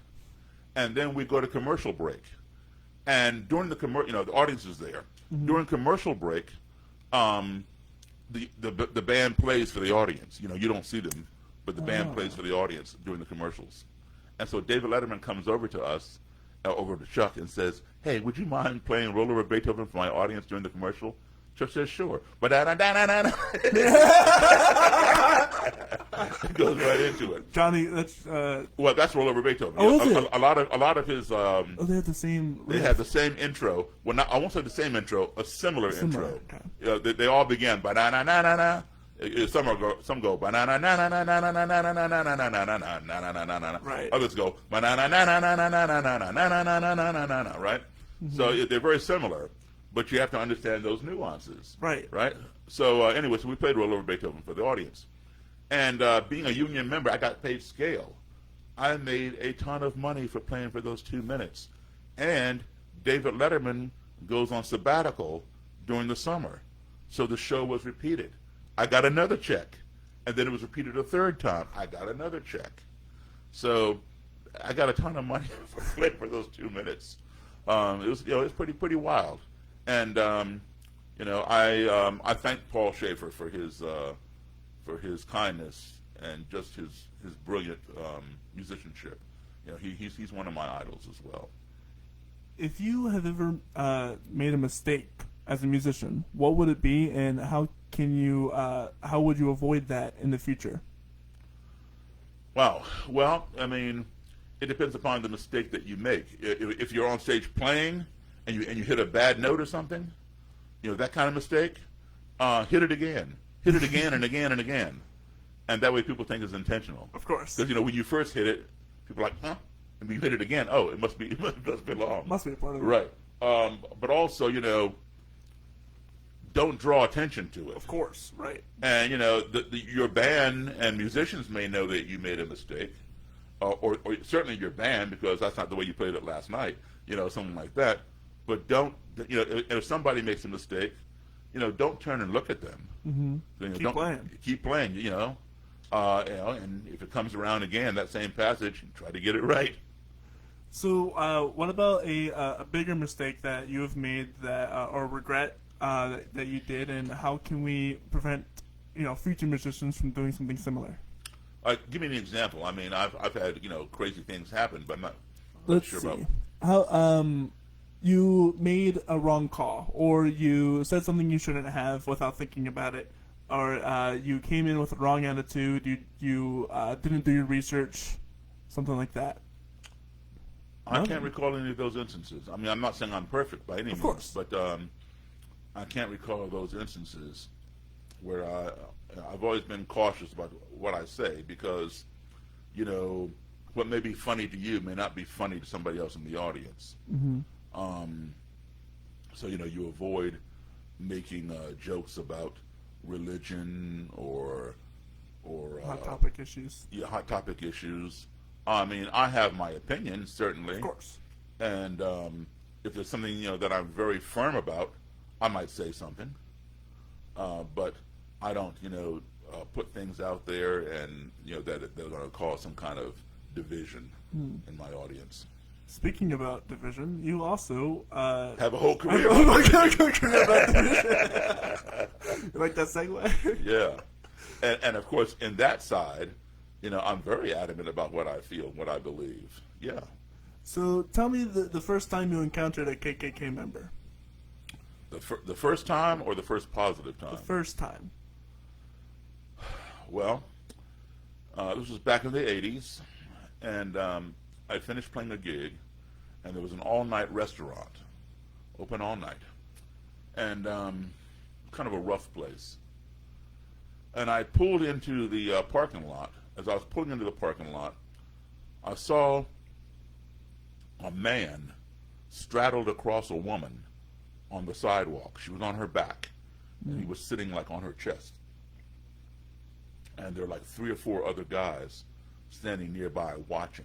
and then we go to commercial break. And during the the audience is there. Mm-hmm. During commercial break, the band plays for the audience. You don't see them, but the band plays for the audience during the commercials. And so David Letterman comes over to us, over to Chuck, and says, "Hey, would you mind playing Roll Over Beethoven for my audience during the commercial?" Chuck says, "Sure." But it goes right into it. Johnny, that's well, that's Roll Over Beethoven. Oh, is it? A lot of his. They had the same. They had the same intro. Well, not, I won't say the same intro. A similar intro. Okay. They all began by na na na na na. Some go ba na na na na na na na na na na na na na na na na na na. Right. Others go ba na na na na na na na na na na na na na na na na. Right. So they're very similar, but you have to understand those nuances. Right. Right. So anyway, so we played Roll Over Beethoven for the audience. And being a union member, I got paid scale. I made a ton of money for playing for those 2 minutes. And David Letterman goes on sabbatical during the summer. So the show was repeated. I got another check. And then it was repeated a third time. I got another check. So I got a ton of money for playing for those 2 minutes. It was pretty wild. And I thank Paul Schaefer for his kindness and just his brilliant musicianship. He's one of my idols as well. If you have ever made a mistake as a musician, what would it be, and how would you avoid that in the future? Wow. Well, I mean, it depends upon the mistake that you make. If you're on stage playing and you hit a bad note or something, that kind of mistake, hit it again. Hit it again and again and again. And that way people think it's intentional. Of course. Because, when you first hit it, people are like, huh? And when you hit it again, oh, it must belong. Must be a part of it. Right. But also, don't draw attention to it. Of course, right. And, your band and musicians may know that you made a mistake. Or certainly your band, because that's not the way you played it last night, something like that. But don't, if somebody makes a mistake, don't turn and look at them. Mm-hmm. Keep playing. And if it comes around again, that same passage, try to get it right. So, what about a bigger mistake that you have made that or regret that you did, and how can we prevent future musicians from doing something similar? Give me an example. I mean, I've had crazy things happen, but I'm not Let's sure see. about How you made a wrong call, or you said something you shouldn't have without thinking about it, or you came in with the wrong attitude, you didn't do your research, something like that. I can't recall any of those instances. I mean, I'm not saying I'm perfect by any means, but I can't recall those instances where I've always been cautious about what I say, because, what may be funny to you may not be funny to somebody else in the audience. Mm-hmm. So you avoid making jokes about religion or hot topic issues. Yeah, hot topic issues. I mean, I have my opinion, certainly. Of course. And if there's something that I'm very firm about, I might say something. But I don't put things out there and that they're going to cause some kind of division in my audience. Speaking about division, you also have a whole career. About division. You like that segue? Yeah, and of course, in that side, I'm very adamant about what I feel, what I believe. Yeah. So tell me the first time you encountered a KKK member. The first time, or the first positive time? The first time. Well, this was back in the 80s, and I finished playing a gig, and there was an all-night restaurant, open all night, and kind of a rough place. And I pulled into the parking lot. As I was pulling into the parking lot, I saw a man straddled across a woman on the sidewalk. She was on her back, and he was sitting like on her chest. And there were like 3 or 4 other guys standing nearby watching.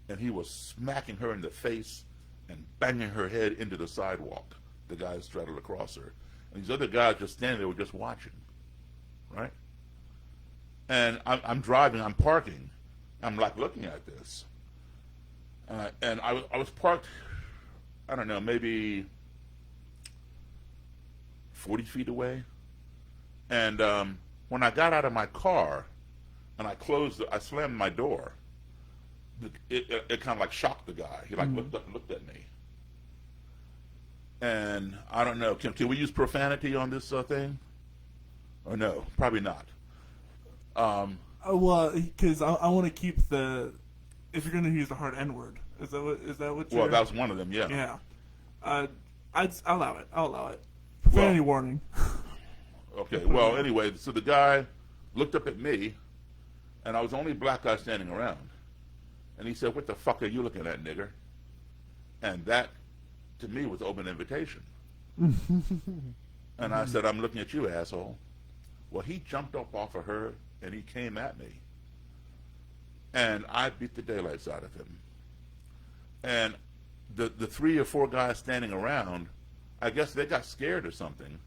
And he was smacking her in the face and banging her head into the sidewalk. The guy straddled across her. And these other guys just standing there were just watching, right? And I'm driving, I'm parking. I'm like looking at this. And I was parked, I don't know, maybe 40 feet away. And when I got out of my car and I slammed my door, it kind of like shocked the guy. He like looked up and looked at me. And I don't know, can we use profanity on this thing? Or no? Probably not. Well, because I want to keep if you're going to use the hard N-word. Is that what you're... Well, that was one of them, yeah. Yeah. I'll allow it. Profanity warning. Okay, well, anyway, so the guy looked up at me, and I was the only black guy standing around. And he said, "What the fuck are you looking at, nigger?" And that, to me, was open invitation. And I said, "I'm looking at you, asshole." Well, he jumped up off of her, and he came at me. And I beat the daylights out of him. And the 3 or 4 guys standing around, I guess they got scared or something.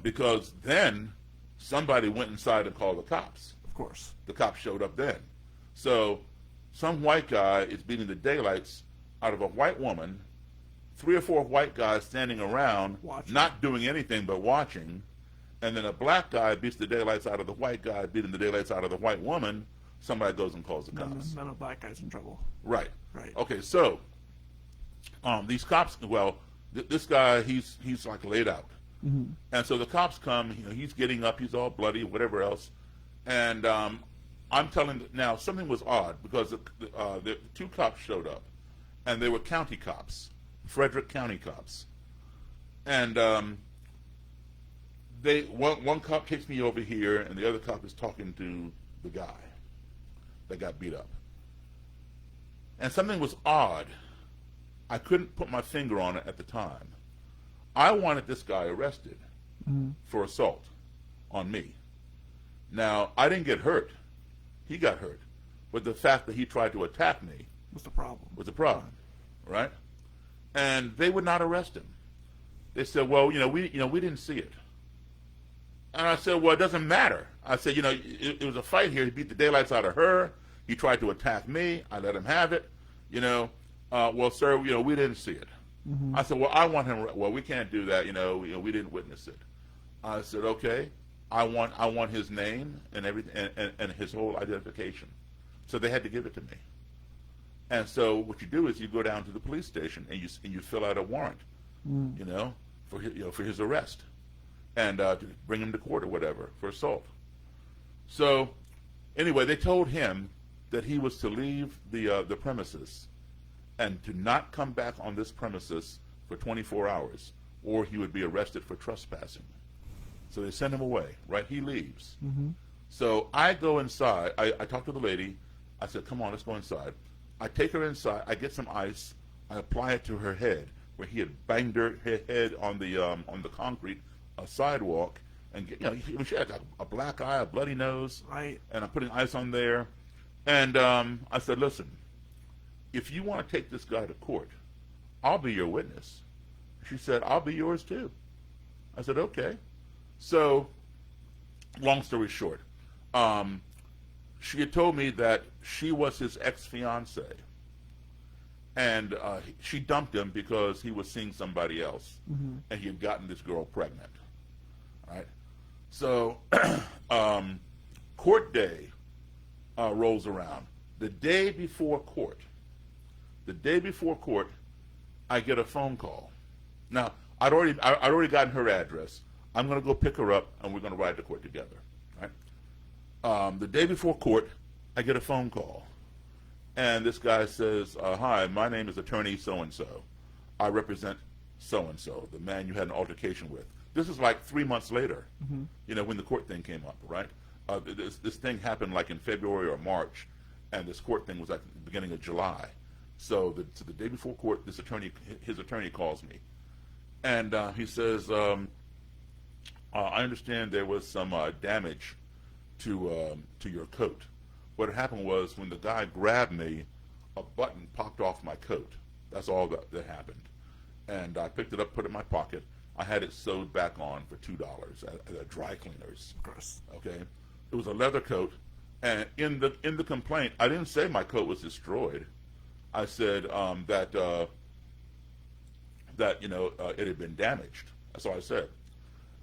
Because then somebody went inside and called the cops. Of course. The cops showed up then. So some white guy is beating the daylights out of a white woman, 3 or 4 white guys standing around, not doing anything but watching, and then a black guy beats the daylights out of the white guy, beating the daylights out of the white woman. Somebody goes and calls the cops. None of black guys in trouble. Right. Right. Okay, so these cops, well, this guy, he's like laid out. Mm-hmm. And so the cops come, he's getting up, he's all bloody, whatever else. And I'm telling, now something was odd because the 2 cops showed up, and they were county cops, Frederick County cops. And one cop takes me over here, and the other cop is talking to the guy that got beat up. And something was odd. I couldn't put my finger on it at the time. I wanted this guy arrested for assault on me. Now, I didn't get hurt. He got hurt. But the fact that he tried to attack me was the problem. Right? And they would not arrest him. They said, "Well, we didn't see it." And I said, "Well, it doesn't matter." I said, it was a fight here. He beat the daylights out of her. He tried to attack me. I let him have it. Well, sir, we didn't see it. Mm-hmm. I said, "Well, I want him." "Well, we can't do that. We didn't witness it." I said, "Okay, I want his name and everything and his whole identification." So they had to give it to me. And so what you do is you go down to the police station and you fill out a warrant, for his arrest, and to bring him to court or whatever for assault. So anyway, they told him that he was to leave the premises and to not come back on this premises for 24 hours, or he would be arrested for trespassing. So they send him away, right? He leaves. Mm-hmm. So I go inside. I talk to the lady. I said, "Come on, let's go inside." I take her inside. I get some ice. I apply it to her head, where he had banged her head on the concrete sidewalk. And she had a black eye, a bloody nose. Right. And I'm putting ice on there. And I said, "Listen, if you want to take this guy to court, I'll be your witness." She said, "I'll be yours too." I said, "Okay." So, long story short, she had told me that she was his ex-fiance, and she dumped him because he was seeing somebody else, and he had gotten this girl pregnant. All right. So, court day rolls around. The day before court, I get a phone call. Now, I'd already gotten her address. I'm going to go pick her up, and we're going to ride to court together. Right? The day before court, I get a phone call, and this guy says, "Hi, my name is Attorney so-and-so. I represent so-and-so, the man you had an altercation with." This is like 3 months later, when the court thing came up, right? This thing happened like in February or March, and this court thing was at the beginning of July. So the day before court, his attorney calls me, and he says, I understand there was some damage to your coat. What had happened was when the guy grabbed me, a button popped off my coat. That's all that happened. And I picked it up, put it in my pocket. I had it sewed back on for $2 at a dry cleaner's. Of course. Okay, it was a leather coat, and in the complaint, I didn't say my coat was destroyed. I said that it had been damaged. That's all I said.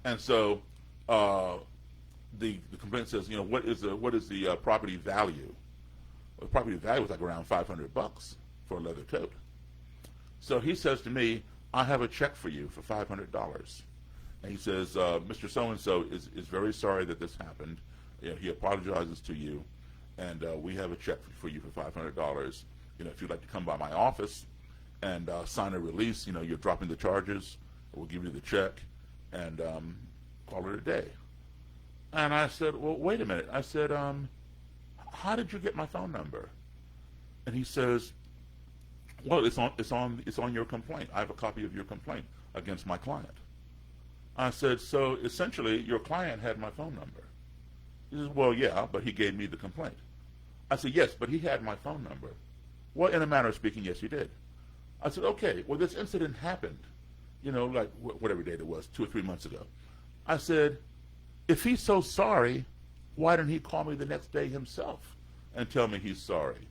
And so the complaint says, what is the property value? Well, the property value was like around $500 for a leather coat. So he says to me, I have a check for you for $500. And he says, Mr. So-and-so is very sorry that this happened. He apologizes to you, and we have a check for you for $500. If you'd like to come by my office and sign a release, you're dropping the charges, we'll give you the check, and call it a day. And I said, well, wait a minute. I said, how did you get my phone number? And he says, well, it's on your complaint. I have a copy of your complaint against my client. I said, so essentially your client had my phone number. He says, well, yeah, but he gave me the complaint. I said, yes, but he had my phone number. Well, in a manner of speaking, yes, he did. I said, okay, well, this incident happened, like whatever date it was, 2 or 3 months ago. I said, if he's so sorry, why didn't he call me the next day himself and tell me he's sorry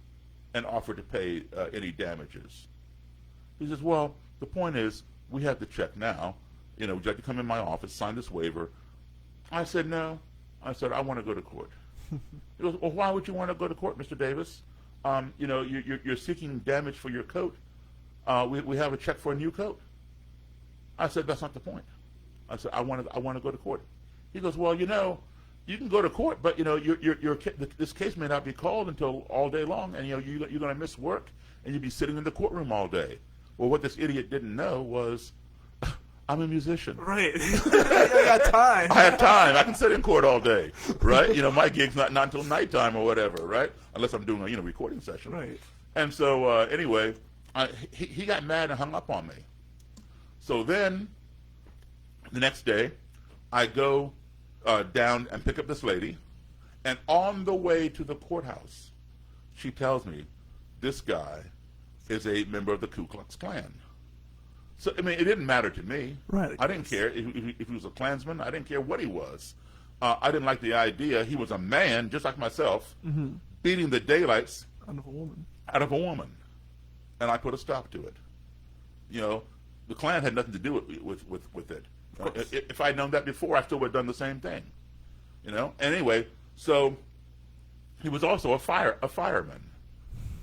and offer to pay any damages? He says, well, the point is, we have the check now. Would you like to come in my office, sign this waiver? I said, no. I said, I want to go to court. He goes, well, why would you want to go to court, Mr. Davis? You're seeking damage for your coat. We have a check for a new coat. I said, that's not the point. I said, I want to go to court. He goes, well, you can go to court, but this case may not be called until all day long, and you're going to miss work, and you'll be sitting in the courtroom all day. Well, what this idiot didn't know was, I'm a musician. Right. I got time. I had time. I can sit in court all day, right? My gig's not until nighttime or whatever, right? Unless I'm doing a recording session. Right. And so anyway, he got mad and hung up on me. So then, the next day, I go down and pick up this lady, and on the way to the courthouse, she tells me, this guy is a member of the Ku Klux Klan. So, it didn't matter to me. Right. I didn't care if he was a Klansman. I didn't care what he was. I didn't like the idea. He was a man, just like myself, beating the daylights out of a woman. And I put a stop to it. The Klan had nothing to do with it. If I'd known that before, I still would have done the same thing. Anyway, so he was also a fireman.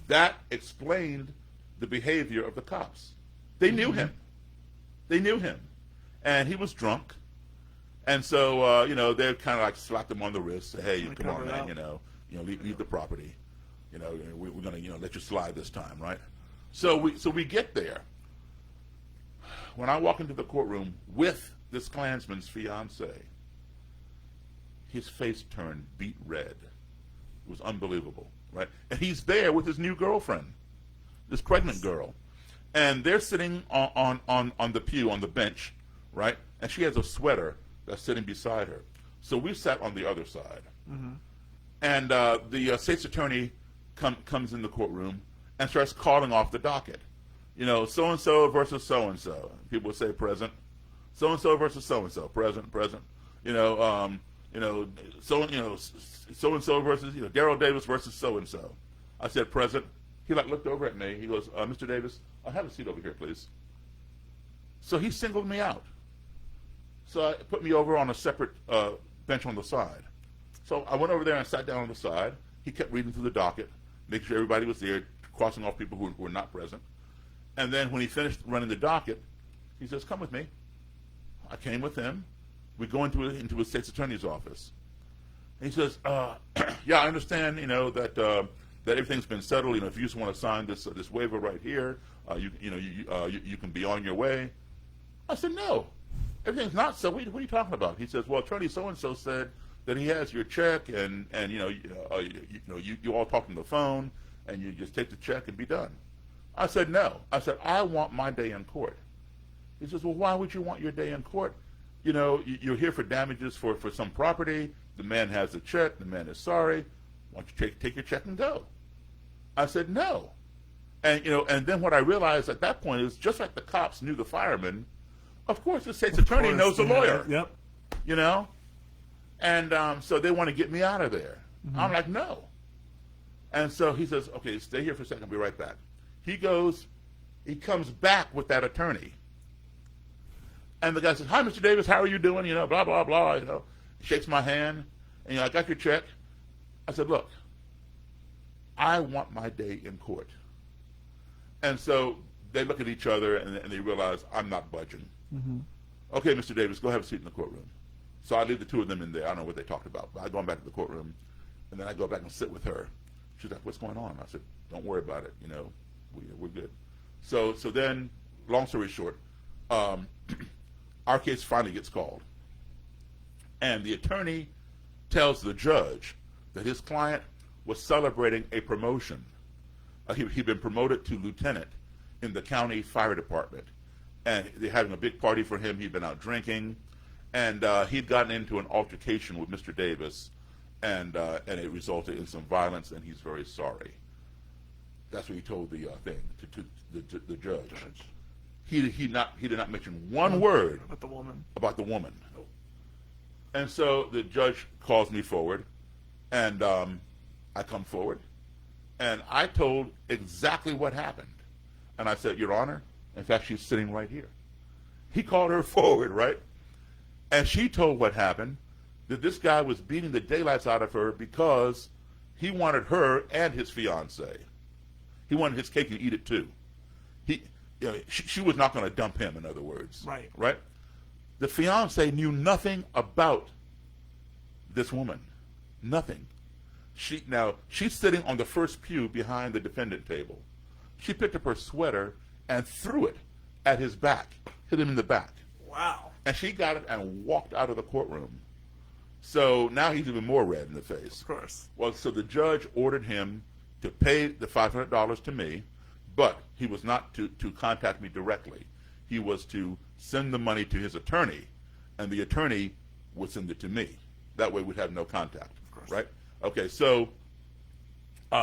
That explained the behavior of the cops. They knew him. They knew him. And he was drunk. And so, they kind of like slapped him on the wrist, say, hey, come on, man, leave the property. We're going to, let you slide this time, right? So we get there. When I walk into the courtroom with this Klansman's fiance, his face turned beet red. It was unbelievable, right? And he's there with his new girlfriend, this pregnant girl. And they're sitting on the pew, on the bench, right? And she has a sweater that's sitting beside her. So we sat on the other side. And the state's attorney comes in the courtroom and starts calling off the docket. So-and-so versus so-and-so. People would say present. So-and-so versus so-and-so. Present. So-and-so versus, Daryl Davis versus so-and-so. I said present. He looked over at me. He goes, Mr. Davis, have a seat over here, please. So he singled me out. So I put me over on a separate bench on the side. So I went over there and sat down on the side. He kept reading through the docket, making sure everybody was there, crossing off people who were not present. And then when he finished running the docket, he says, come with me. I came with him. We go into a state's attorney's office. And he says, yeah, I understand, that everything's been settled. If you just want to sign this waiver right here, you can be on your way. I said, no, everything's not so. What are you talking about? He says, well, attorney so-and-so said that he has your check and you all talk on the phone and you just take the check and be done. I said, no. I said, I want my day in court. He says, well, why would you want your day in court? You're here for damages for some property. The man has the check. The man is sorry. Why don't you take your check and go? I said, no. And then what I realized at that point is just like the cops knew the fireman, of course the state's attorney knows the lawyer. Yep. And so they want to get me out of there. Mm-hmm. I'm like, no. And so he says, okay, stay here for a second. I'll be right back. He comes back with that attorney. And the guy says, hi, Mr. Davis, how are you doing? Blah, blah, blah. Shakes my hand. And, I got your check. I said, look, I want my day in court. And so they look at each other and they realize I'm not budging. Mm-hmm. Okay, Mr. Davis, go have a seat in the courtroom. So I leave the two of them in there. I don't know what they talked about. But I go back to the courtroom, and then I go back and sit with her. She's like, what's going on? I said, don't worry about it. We're good. So then, long story short, our case finally gets called. And the attorney tells the judge that his client was celebrating a promotion. He'd been promoted to lieutenant in the county fire department. And they're having a big party for him. He'd been out drinking. And he'd gotten into an altercation with Mr. Davis. And it resulted in some violence, and he's very sorry. That's what he told the thing to the judge. He did not mention one word about the woman. And so the judge calls me forward, and I come forward, and I told exactly what happened. And I said, Your Honor, in fact, she's sitting right here. He called her forward, right? And she told what happened, that this guy was beating the daylights out of her because he wanted her and his fiancée. He wanted his cake and eat it too. She was not going to dump him, in other words. Right? The fiancée knew nothing about this woman. Nothing. She's sitting on the first pew behind the defendant table. She picked up her sweater and threw it at his back, hit him in the back. Wow. And she got it and walked out of the courtroom. So now he's even more red in the face. Of course. Well, so the judge ordered him to pay the $500 to me, but he was not to contact me directly. He was to send the money to his attorney, and the attorney would send it to me. That way we'd have no contact. Of course. Right? Okay, so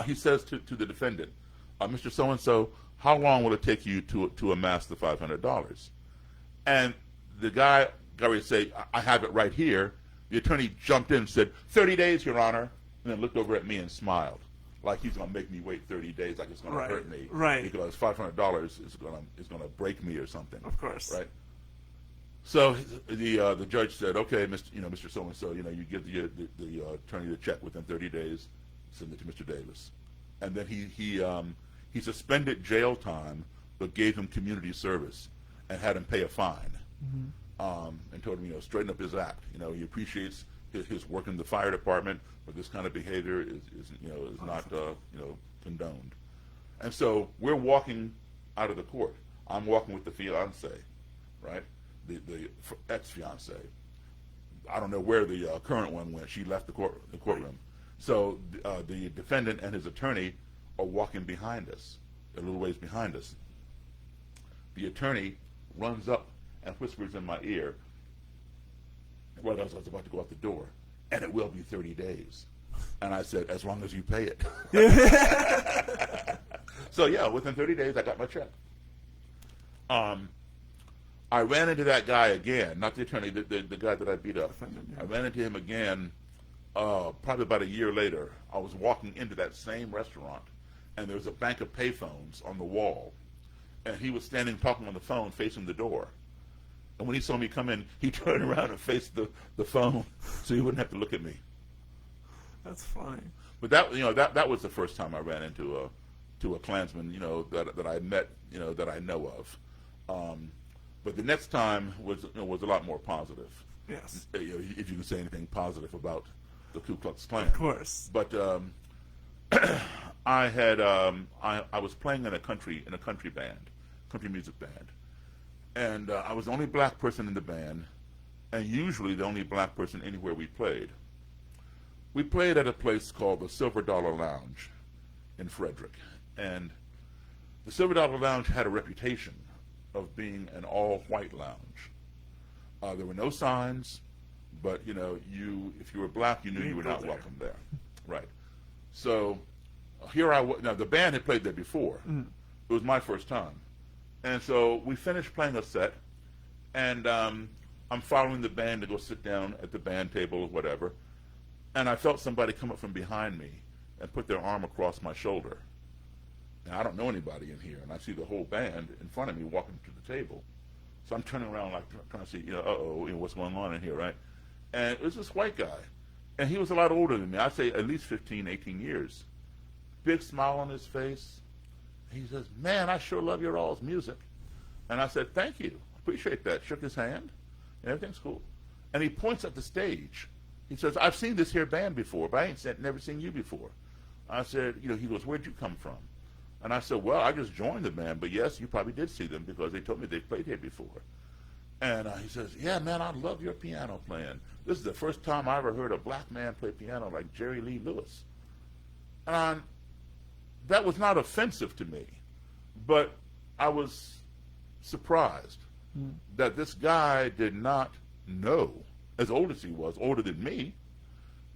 he says to the defendant, Mr. So-and-so, how long will it take you to amass the $500? And the guy got ready to say, I have it right here. The attorney jumped in and said, 30 days, Your Honor, and then looked over at me and smiled, like he's going to make me wait 30 days, like it's going to hurt me. Right. Because $500 is going to break me or something. Of course. Right. So the judge said, okay, Mr. So-and-so, you give the attorney the check within 30 days, send it to Mr. Davis. And then he suspended jail time, but gave him community service and had him pay a fine. Mm-hmm. And told him, straighten up his act. He appreciates his work in the fire department, but this kind of behavior is not condoned. And so we're walking out of the court. I'm walking with the fiancé, right? The ex-fiancé. I don't know where the current one went. She left the courtroom. So the defendant and his attorney are walking behind us, a little ways behind us. The attorney runs up and whispers in my ear, well, I was about to go out the door, and it will be 30 days. And I said, as long as you pay it. So, yeah, within 30 days, I got my check. I ran into that guy again, not the attorney, the guy that I beat up. I ran into him again probably about a year later. I was walking into that same restaurant, and there was a bank of payphones on the wall. And he was standing talking on the phone facing the door. And when he saw me come in, he turned around and faced the phone so he wouldn't have to look at me. That's funny. But that was the first time I ran into a Klansman, that I met, that I know of. But the next time was a lot more positive. Yes. If you can say anything positive about the Ku Klux Klan. Of course. But I was playing in a country music band, and I was the only black person in the band, and usually the only black person anywhere we played. we played at a place called the Silver Dollar Lounge in Frederick. And the Silver Dollar Lounge had a reputation of being an all-white lounge. There were no signs, but, you know, if you were black, you knew you were not welcome there. Right. So here I was. Now, the band had played there before. It was my first time. And so we finished playing a set, and I'm following the band to go sit down at the band table or whatever, and I felt somebody come up from behind me and put their arm across my shoulder. And I don't know anybody in here, and I see the whole band in front of me walking to the table. So I'm turning around like trying to see, you know, what's going on in here, right? And it was this white guy, and he was a lot older than me. I'd say at least 15, 18 years. Big smile on his face. He says, "Man, I sure love your all's music." And I said, "Thank you. Appreciate that." Shook his hand. Everything's cool. And he points at the stage. He says, "I've seen this here band before, but I ain't never seen you before." I said, you know, he goes, "Where'd you come from?" And I said, "Well, I just joined the band, but yes, you probably did see them because they told me they played here before." And he says, "Yeah, man, I love your piano playing. This is the first time I ever heard a black man play piano like Jerry Lee Lewis." And that was not offensive to me, but I was surprised that this guy did not know, as old as he was, older than me,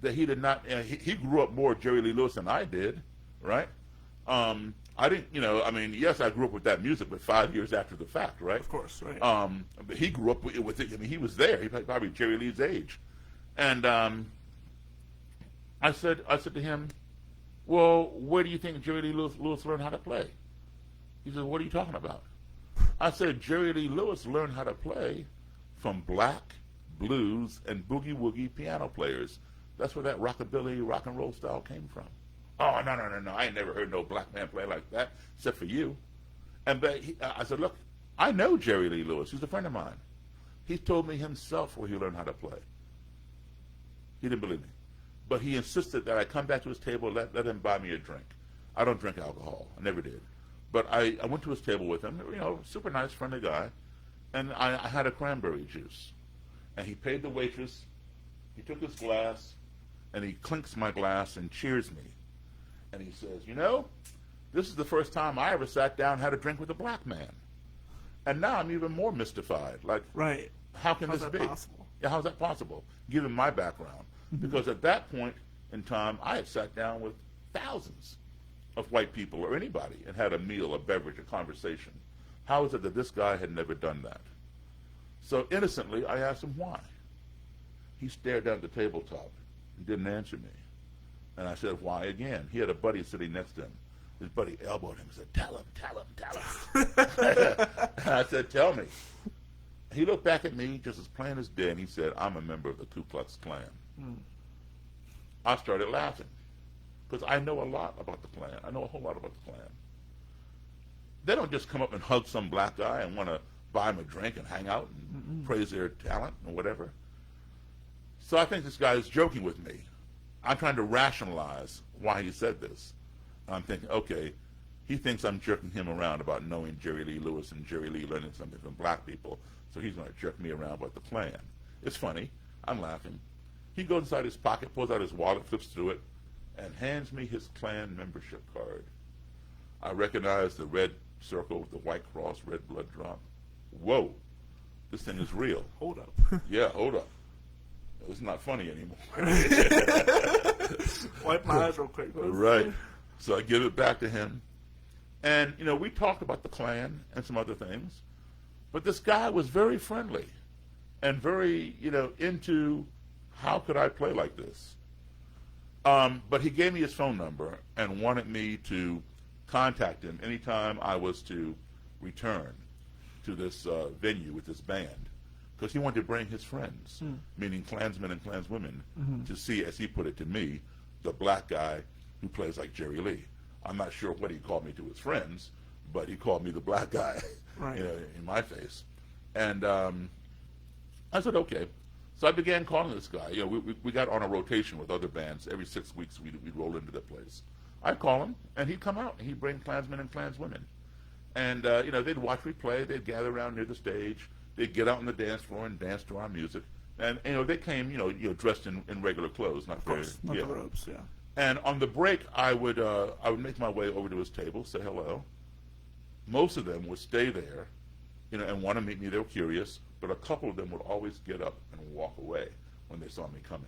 that he did not, he grew up more Jerry Lee Lewis than I did, right? I didn't, you know, I mean, yes, I grew up with that music, but 5 years after the fact, right? Of course, right. But he grew up with it. I mean, he was there. He was probably Jerry Lee's age. And I said to him, "Well, where do you think Jerry Lee Lewis learned how to play?" He said, "What are you talking about?" I said, "Jerry Lee Lewis learned how to play from black, blues, and boogie-woogie piano players. That's where that rockabilly, rock and roll style came from." "Oh, no. I ain't never heard no black man play like that, except for you." And I said, "Look, I know Jerry Lee Lewis. He's a friend of mine. He told me himself where he learned how to play." He didn't believe me. But he insisted that I come back to his table, let him buy me a drink. I don't drink alcohol. I never did. But I went to his table with him, you know, super nice, friendly guy, and I had a cranberry juice. And he paid the waitress. He took his glass, and he clinks my glass and cheers me. And he says, "You know, this is the first time I ever sat down and had a drink with a black man." And now I'm even more mystified. Like, Right. How can How's this that be? possible? Yeah, how's that possible, given my background? Because at that point in time, I had sat down with thousands of white people or anybody and had a meal, a beverage, a conversation. How is it that this guy had never done that? So innocently, I asked him why. He stared down at the tabletop and didn't answer me. And I said, "Why again?" He had a buddy sitting next to him. His buddy elbowed him and said, "Tell him. And I said, "Tell me." He looked back at me just as plain as day, and he said, "I'm a member of the Ku Klux Klan." I started laughing because I know a lot about the Klan. I know a whole lot about the Klan. They don't just come up and hug some black guy and want to buy him a drink and hang out and praise their talent or whatever. So I think this guy is joking with me. I'm trying to rationalize why he said this. I'm thinking, okay, he thinks I'm jerking him around about knowing Jerry Lee Lewis and Jerry Lee learning something from black people, so he's going to jerk me around about the Klan. It's funny. I'm laughing. He goes inside his pocket, pulls out his wallet, flips through it, and hands me his Klan membership card. I recognize the red circle with the white cross, red blood drop. Whoa, this thing is real. Hold up. Yeah, hold up. It's not funny anymore. Wipe my eyes real quick. Right. So I give it back to him. And, you know, we talked about the Klan and some other things. But this guy was very friendly and very, you know, into how could I play like this. But he gave me his phone number and wanted me to contact him anytime I was to return to this venue with this band. Because he wanted to bring his friends, meaning Klansmen and Klanswomen, to see, as he put it to me, the black guy who plays like Jerry Lee. I'm not sure what he called me to his friends, but he called me the black guy, right. You know, in my face. And I said, okay. So I began calling this guy. You know, we got on a rotation with other bands. Every 6 weeks we'd roll into the place. I'd call him, and he'd come out, and he'd bring Klansmen and Klanswomen. And, you know, they'd watch me play. They'd gather around near the stage. They'd get out on the dance floor and dance to our music. And they came, dressed in regular clothes, not Of course, not the robes, yeah. And on the break, I would make my way over to his table, say hello. Most of them would stay there, and want to meet me. They were curious, but a couple of them would always get up and walk away when they saw me coming.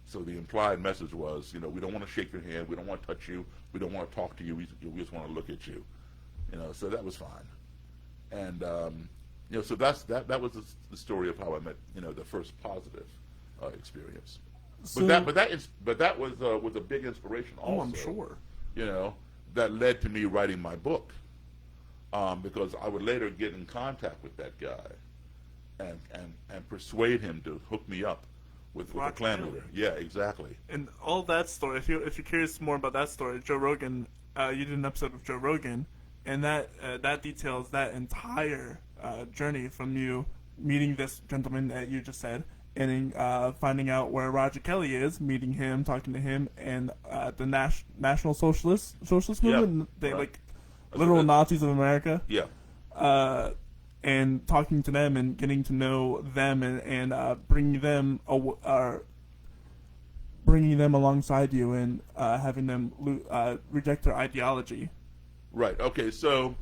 So the implied message was, we don't want to shake your hand, we don't want to touch you, we don't want to talk to you, we just want to look at you. So that was fine. And so that was the story of how I met, the first positive experience. So, but that was a big inspiration also. Oh, I'm sure. That led to me writing my book, because I would later get in contact with that guy, and persuade him to hook me up with the clan leader. Yeah, exactly. And all that story. If you're curious more about that story, Joe Rogan, you did an episode with Joe Rogan, and that details that entire journey from you meeting this gentleman that you just said, and finding out where Roger Kelly is, meeting him, talking to him, and the National Socialist movement, they right. Literal Nazis of America. Yeah. And talking to them and getting to know them and bringing them alongside you and having them reject their ideology. Right. Okay. So,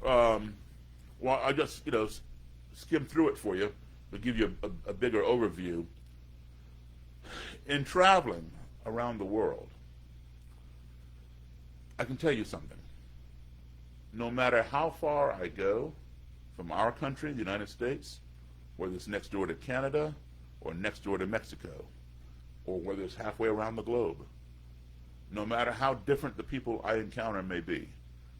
I just skim through it for you to give you a bigger overview. In traveling around the world, I can tell you something. No matter how far I go from our country, the United States, whether it's next door to Canada or next door to Mexico, or whether it's halfway around the globe, no matter how different the people I encounter may be,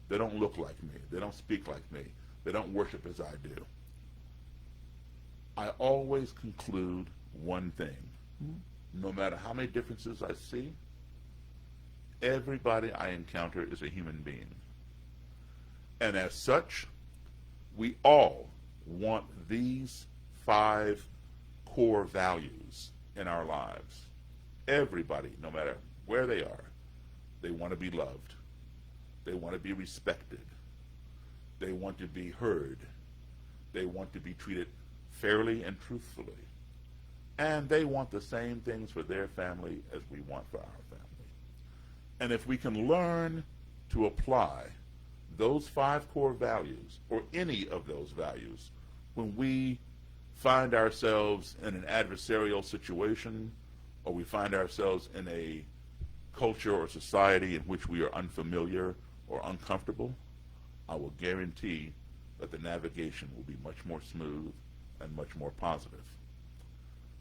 they don't look like me, they don't speak like me, they don't worship as I do. I always conclude one thing. No matter how many differences I see, everybody I encounter is a human being. And as such, we all want these 5 core values in our lives. Everybody, no matter where they are, they want to be loved. They want to be respected. They want to be heard. They want to be treated fairly and truthfully. And they want the same things for their family as we want for our family. And if we can learn to apply those 5 core values, or any of those values, when we find ourselves in an adversarial situation, or we find ourselves in a culture or society in which we are unfamiliar or uncomfortable, I will guarantee that the navigation will be much more smooth and much more positive.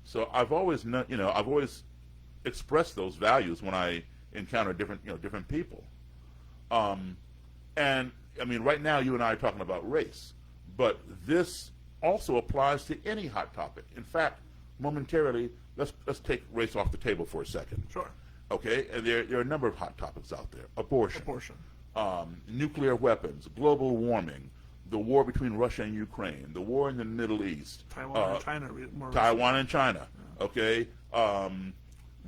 So I've always expressed those values when I encounter different people. And I mean, right now you and I are talking about race, but this also applies to any hot topic. In fact, momentarily, let's take race off the table for a second. Sure. Okay, and there are a number of hot topics out there: abortion, nuclear weapons, global warming, the war between Russia and Ukraine, the war in the Middle East, Taiwan and China. Taiwan and China. Yeah. Okay,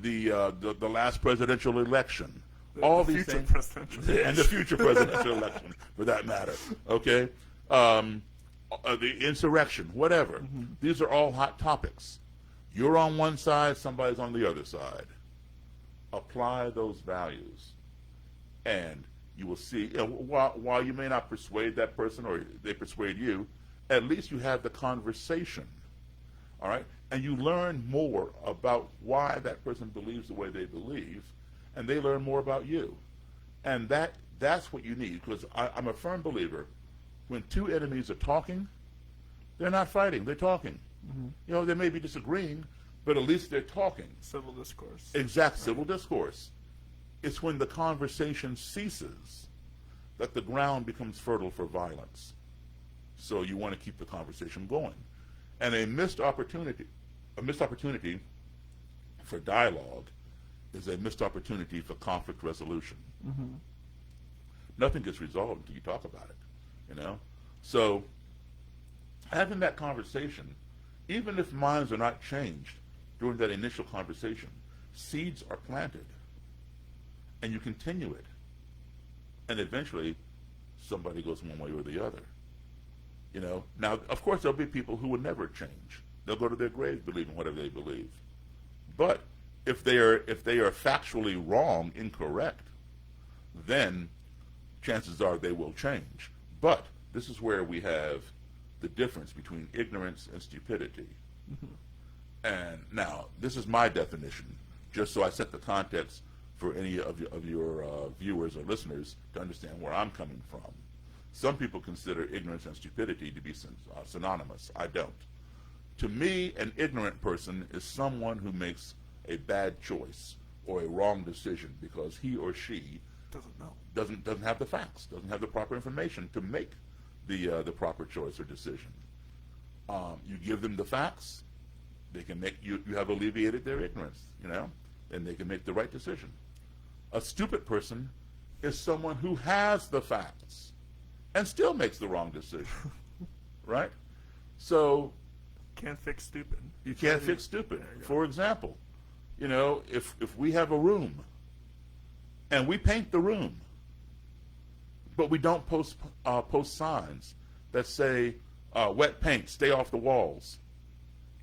the last presidential election. All these things, and the future presidential election, for that matter. Okay, the insurrection, whatever. Mm-hmm. These are all hot topics. You're on one side, somebody's on the other side. Apply those values, and you will see. While you may not persuade that person, or they persuade you, at least you have the conversation. All right, and you learn more about why that person believes the way they believe. And they learn more about you. And that's what you need, because I'm a firm believer, when 2 enemies are talking, they're not fighting, they're talking. Mm-hmm. They may be disagreeing, but at least they're talking. Civil discourse. Exact civil discourse. It's when the conversation ceases that the ground becomes fertile for violence. So you want to keep the conversation going. And a missed opportunity for dialogue is a missed opportunity for conflict resolution. Mm-hmm. Nothing gets resolved until you talk about it, So having that conversation, even if minds are not changed during that initial conversation, seeds are planted, and you continue it, and eventually somebody goes one way or the other. Now, of course, there'll be people who will never change. They'll go to their grave believing whatever they believe. But if they are factually wrong, incorrect, then chances are they will change. But this is where we have the difference between ignorance and stupidity. And now, this is my definition, just so I set the context for any of your viewers or listeners to understand where I'm coming from. Some people consider ignorance and stupidity to be synonymous. I don't. To me, an ignorant person is someone who makes a bad choice or a wrong decision because he or she Doesn't know. Doesn't have the facts, doesn't have the proper information to make the proper choice or decision. You give them the facts, they can make you have alleviated their ignorance, and they can make the right decision. A stupid person is someone who has the facts and still makes the wrong decision, right? So Can't fix stupid. you can't fix stupid. For example, if we have a room and we paint the room, but we don't post signs that say, wet paint, stay off the walls.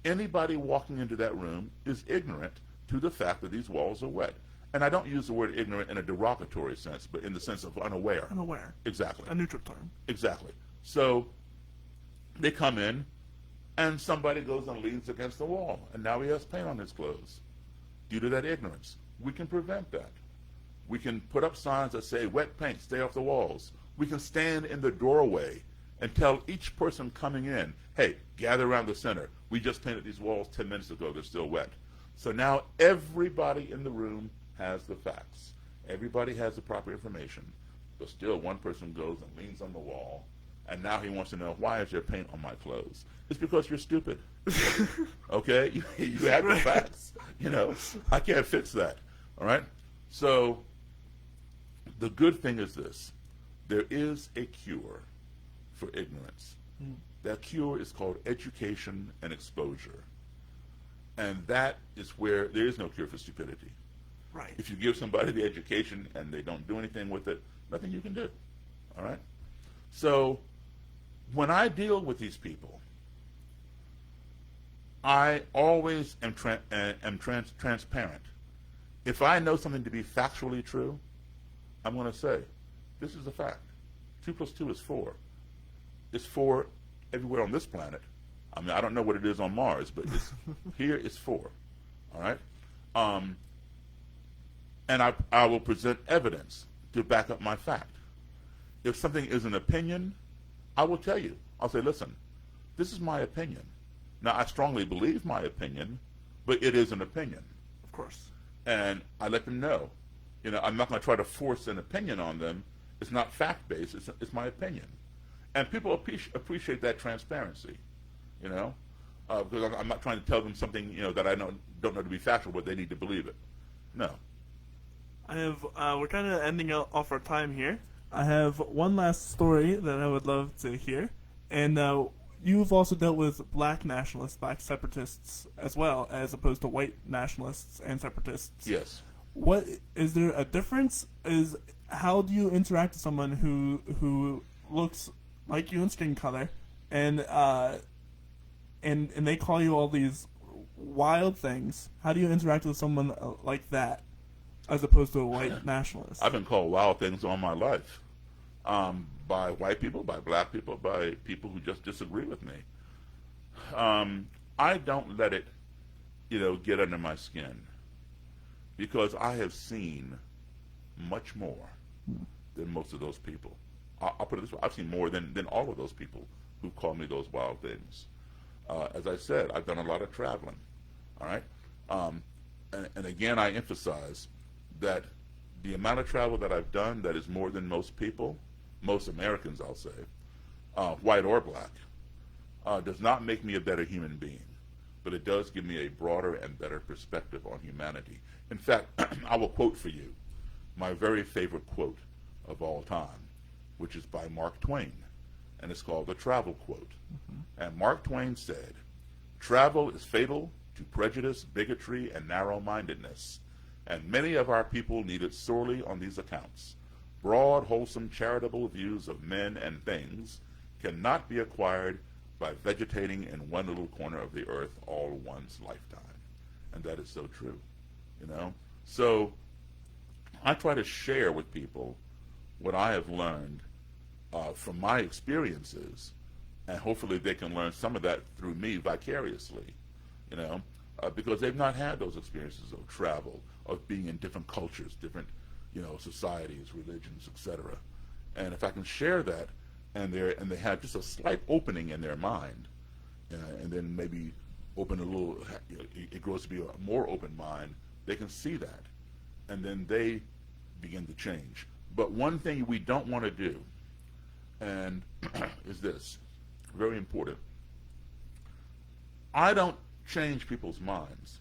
Anybody walking into that room is ignorant to the fact that these walls are wet. And I don't use the word ignorant in a derogatory sense, but in the sense of unaware. Unaware. Exactly. A neutral term. Exactly. So they come in, and somebody goes and leans against the wall, and now he has paint on his clothes. Due to that ignorance, we can prevent that. We can put up signs that say, wet paint, stay off the walls. We can stand in the doorway and tell each person coming in, hey, gather around the center. We just painted these walls 10 minutes ago. They're still wet. So now everybody in the room has the facts. Everybody has the proper information. But still, one person goes and leans on the wall, and now he wants to know, why is there paint on my clothes? It's because you're stupid. Okay? You have the facts. I can't fix that. All right? So the good thing is this. There is a cure for ignorance. That cure is called education and exposure. And that is where there is no cure for stupidity. Right. If you give somebody the education and they don't do anything with it, nothing you can do. All right? So when I deal with these people, I always am transparent. If I know something to be factually true, I'm going to say, this is a fact. 2 + 2 is 4. It's 4 everywhere on this planet. I mean, I don't know what it is on Mars, but here it's 4. All right? And I will present evidence to back up my fact. If something is an opinion, I will tell you. I'll say, listen, this is my opinion. Now, I strongly believe my opinion, but it is an opinion. Of course. And I let them know. I'm not going to try to force an opinion on them. It's not fact-based. It's my opinion. And people appreciate that transparency, because I'm not trying to tell them something, that I don't know to be factual, but they need to believe it. No. We're kind of ending off our time here. I have one last story that I would love to hear. And you've also dealt with black nationalists, black separatists, as well, as opposed to white nationalists and separatists. Yes. What is there a difference? How do you interact with someone who looks like you in skin color, and they call you all these wild things? How do you interact with someone like that, as opposed to a white nationalist? I've been called wild things all my life, by white people, by black people, by people who just disagree with me. I don't let it, get under my skin, because I have seen much more than most of those people. I'll put it this way: I've seen more than all of those people who call me those wild things. As I said, I've done a lot of traveling. All right, and again, I emphasize that the amount of travel that I've done, that is more than most people, most Americans, I'll say, white or black, does not make me a better human being, but it does give me a broader and better perspective on humanity. In fact, I will quote for you my very favorite quote of all time, which is by Mark Twain, and it's called the Travel Quote. And Mark Twain said, "Travel is fatal to prejudice, bigotry, and narrow-mindedness, and many of our people need it sorely on these accounts. Broad, wholesome, charitable views of men and things cannot be acquired by vegetating in one little corner of the earth all one's lifetime. And that is so true, you know. So I try to share with people what I have learned from my experiences, and hopefully they can learn some of that through me vicariously, you know, because they've not had those experiences of travel, of being in different cultures, different, you know, societies, religions, etc. And if I can share that, and they have just a slight opening in their mind, and then maybe open a little, you know, it grows to be a more open mind, they can see that, and then they begin to change. But one thing we don't want to do, and is this, very important. I don't change people's minds.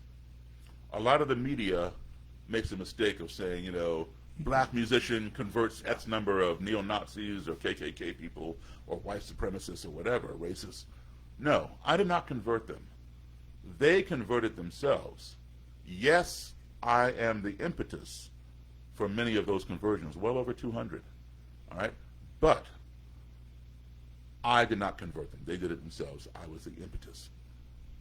A lot of the media makes a mistake of saying, you know, black musician converts X number of neo-Nazis or KKK people or white supremacists or whatever, racists. No, I did not convert them. They converted themselves. Yes, I am the impetus for many of those conversions, well over 200, all right? But I did not convert them. They did it themselves. I was the impetus.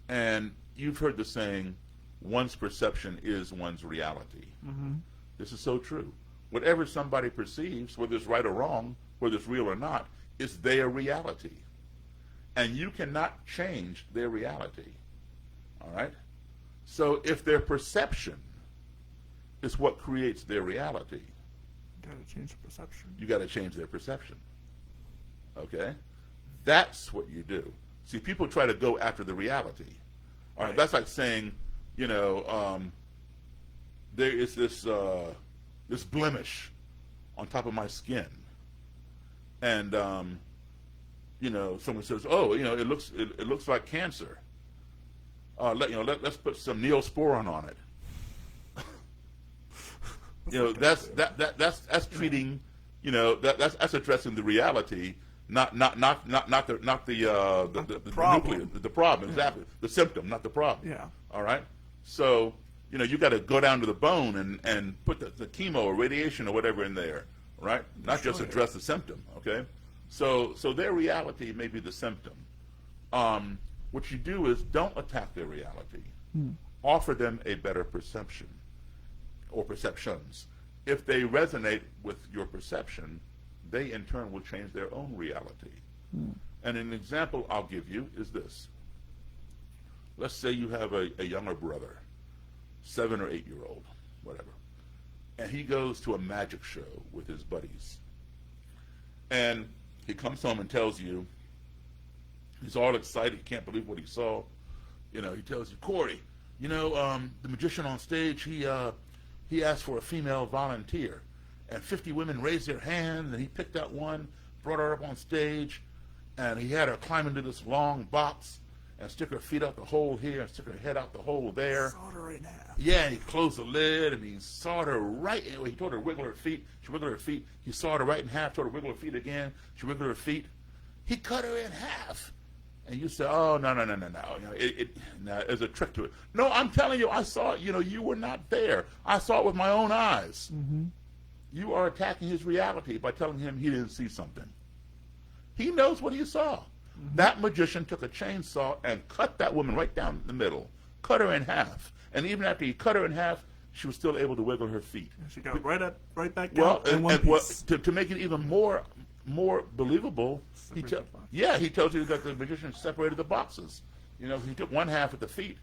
And you've heard the saying, one's perception is one's reality. Mm-hmm. This is so true. Whatever somebody perceives, whether it's right or wrong, whether it's real or not, is their reality. And you cannot change their reality. All right? So if their perception is what creates their reality, You gotta change the perception. you got to change their perception. Okay? That's what you do. See, people try to go after the reality. All right? Right. That's like saying, you know, there is this this blemish on top of my skin, and you know, someone says, "Oh, you know, it looks like cancer. Let's put some Neosporin on it." You know, that's treating, you know, that's addressing the reality, not the problem. nucleus, the problem, exactly, the symptom, not the problem. Yeah. All right. So, you know, you got to go down to the bone and put the chemo or radiation or whatever in there, right? Not just address the symptom. Okay. So their reality may be the symptom. What you do is don't attack their reality. Offer them a better perception or perceptions. If they resonate with your perception, they in turn will change their own reality. And an example I'll give you is this. Let's say you have a younger brother, 7 or 8 year old, whatever, and he goes to a magic show with his buddies. And he comes home and tells you, he's all excited, he can't believe what he saw. You know, he tells you, "Corey, you know, the magician on stage, he asked for a female volunteer, and 50 women raised their hand, and he picked out one, brought her up on stage, and he had her climb into this long box and stick her feet out the hole here and stick her head out the hole there. Sawed her right in half. Yeah, and he closed the lid, and he sawed her right, he told her to wiggle her feet. She wiggled her feet. He sawed her right in half, told her to wiggle her feet again. She wiggled her feet. He cut her in half. And you say, "Oh, no. You know, no, there's a trick to it." No, I'm telling you, I saw it. You know, you were not there. I saw it with my own eyes. Mm-hmm. You are attacking his reality by telling him he didn't see something. He knows what he saw. That magician took a chainsaw and cut that woman right down the middle, cut her in half. And even after he cut her in half, she was still able to wiggle her feet. She got right back Well, down in one piece. to make it even more believable, he tells you that the magician separated the boxes. You know, he took one half at the feet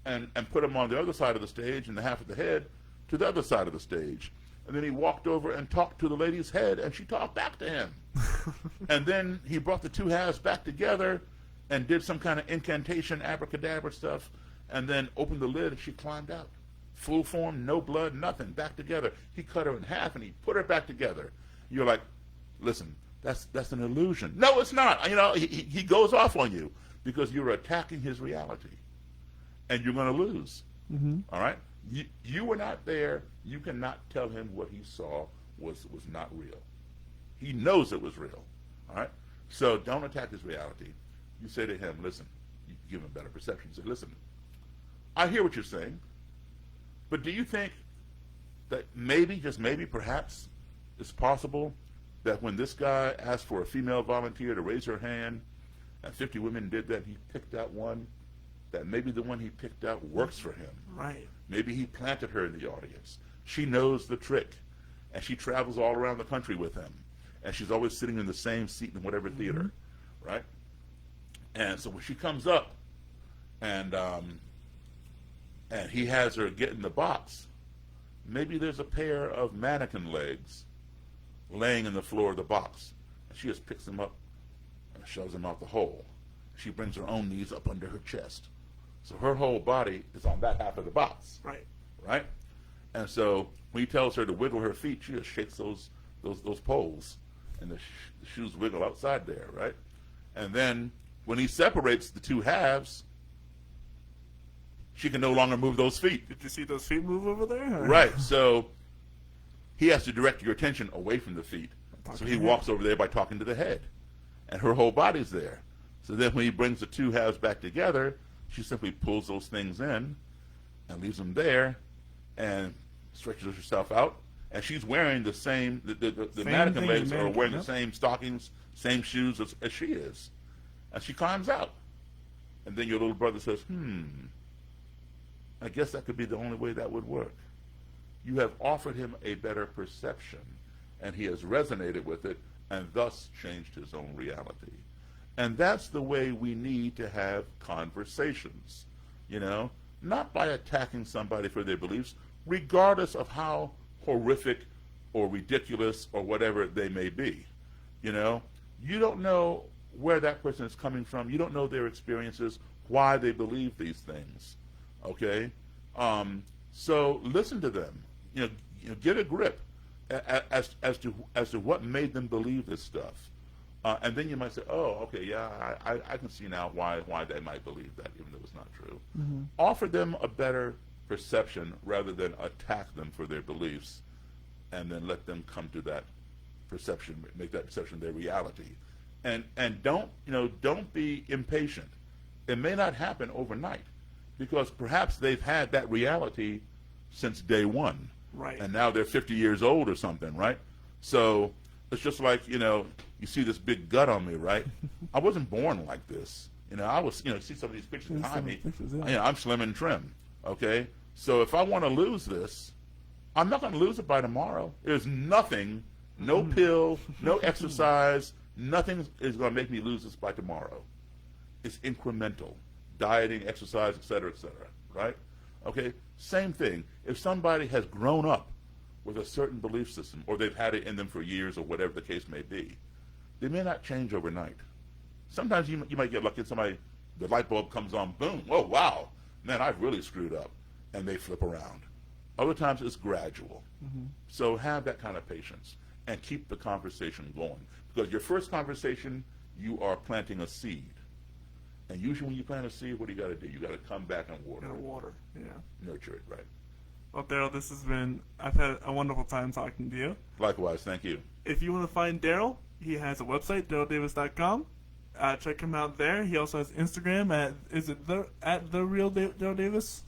and put them on the other side of the stage, and the half of the head to the other side of the stage. And then he walked over and talked to the lady's head, and she talked back to him. And then he brought the two halves back together and did some kind of incantation, abracadabra stuff, and then opened the lid, and she climbed out. Full form, no blood, nothing, back together. He cut her in half, and he put her back together. You're like, "Listen, that's an illusion." No, it's not. You know, he goes off on you because you're attacking his reality, and you're going to lose. Mm-hmm. All right? You were not there. You cannot tell him what he saw was not real. He knows it was real. All right? So don't attack his reality. You say to him, "Listen," you give him a better perception. You say, "Listen, I hear what you're saying, but do you think that maybe, just maybe, perhaps, it's possible that when this guy asked for a female volunteer to raise her hand and 50 women did that, he picked out one that maybe the one he picked out works for him. Right. Maybe he planted her in the audience. She knows the trick, and she travels all around the country with him, and she's always sitting in the same seat in whatever theater, right? And so when she comes up, and he has her get in the box, maybe there's a pair of mannequin legs laying in the floor of the box, and she just picks them up and shoves them out the hole. She brings her own knees up under her chest, so her whole body is on that half of the box. Right. Right? And so when he tells her to wiggle her feet, she just shakes those poles, and the shoes wiggle outside there, right? And then when he separates the two halves, she can no longer move those feet. Did you see those feet move over there? Right. So he has to direct your attention away from the feet. So he walks over there by talking to the head, and her whole body's there. So then when he brings the two halves back together, she simply pulls those things in and leaves them there and stretches herself out. And she's wearing the same, the mannequin legs are wearing the same stockings, same shoes as she is. And she climbs out. And then your little brother says, I guess that could be the only way that would work. You have offered him a better perception, and he has resonated with it and thus changed his own reality. And that's the way we need to have conversations, not by attacking somebody for their beliefs, regardless of how horrific or ridiculous or whatever they may be. You don't know where that person is coming from. You don't know their experiences, why they believe these things. Okay? So listen to them. Get a grip as to what made them believe this stuff. And then you might say, oh, okay, yeah, I can see now why they might believe that, even though it's not true. Mm-hmm. Offer them a better perception rather than attack them for their beliefs, and then let them come to that perception, make that perception their reality. And don't be impatient. It may not happen overnight, because perhaps they've had that reality since day one. Right. And now they're 50 years old or something, right? So it's just like, you see this big gut on me, right? I wasn't born like this. I was, see some of these pictures behind me. I'm slim and trim, okay? So if I want to lose this, I'm not going to lose it by tomorrow. There's nothing, no pill, no exercise, nothing is going to make me lose this by tomorrow. It's incremental. Dieting, exercise, et cetera, right? Okay? Same thing. If somebody has grown up with a certain belief system, or they've had it in them for years, or whatever the case may be, they may not change overnight. Sometimes you might get lucky, the light bulb comes on, boom, oh, wow, man, I've really screwed up, and they flip around. Other times it's gradual. Mm-hmm. So have that kind of patience, and keep the conversation going. Because your first conversation, you are planting a seed. And usually when you plant a seed, what do you got to do? You got to come back and water it. Nurture it, right? Well, Daryl, I've had a wonderful time talking to you. Likewise, thank you. If you want to find Daryl, he has a website, daryldavis.com. Check him out there. He also has Instagram at the real Daryl Davis?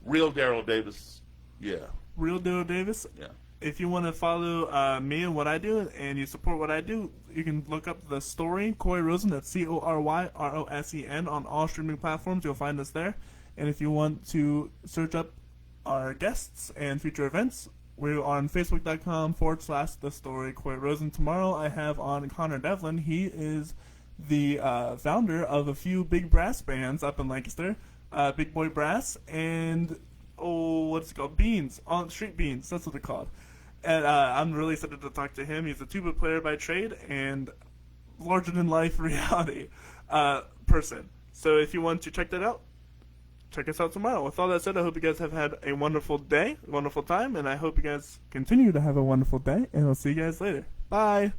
Real Daryl Davis, yeah. Real Daryl Davis? Yeah. If you want to follow me and what I do, and you support what I do, you can look up The Story, Corey Rosen, that's CORYROSEN, on all streaming platforms. You'll find us there. And if you want to search up our guests and future events, we're on Facebook.com/The Story, Corey Rosen. Tomorrow I have on Connor Devlin. He is the founder of a few big brass bands up in Lancaster, Big Boy Brass, and what's it called? Beans, on Street Beans. That's what they're called. And I'm really excited to talk to him. He's a tuba player by trade and larger-than-life reality person. So if you want to check that out, check us out tomorrow. With all that said, I hope you guys have had a wonderful day, wonderful time, and I hope you guys continue to have a wonderful day, and I'll see you guys later. Bye!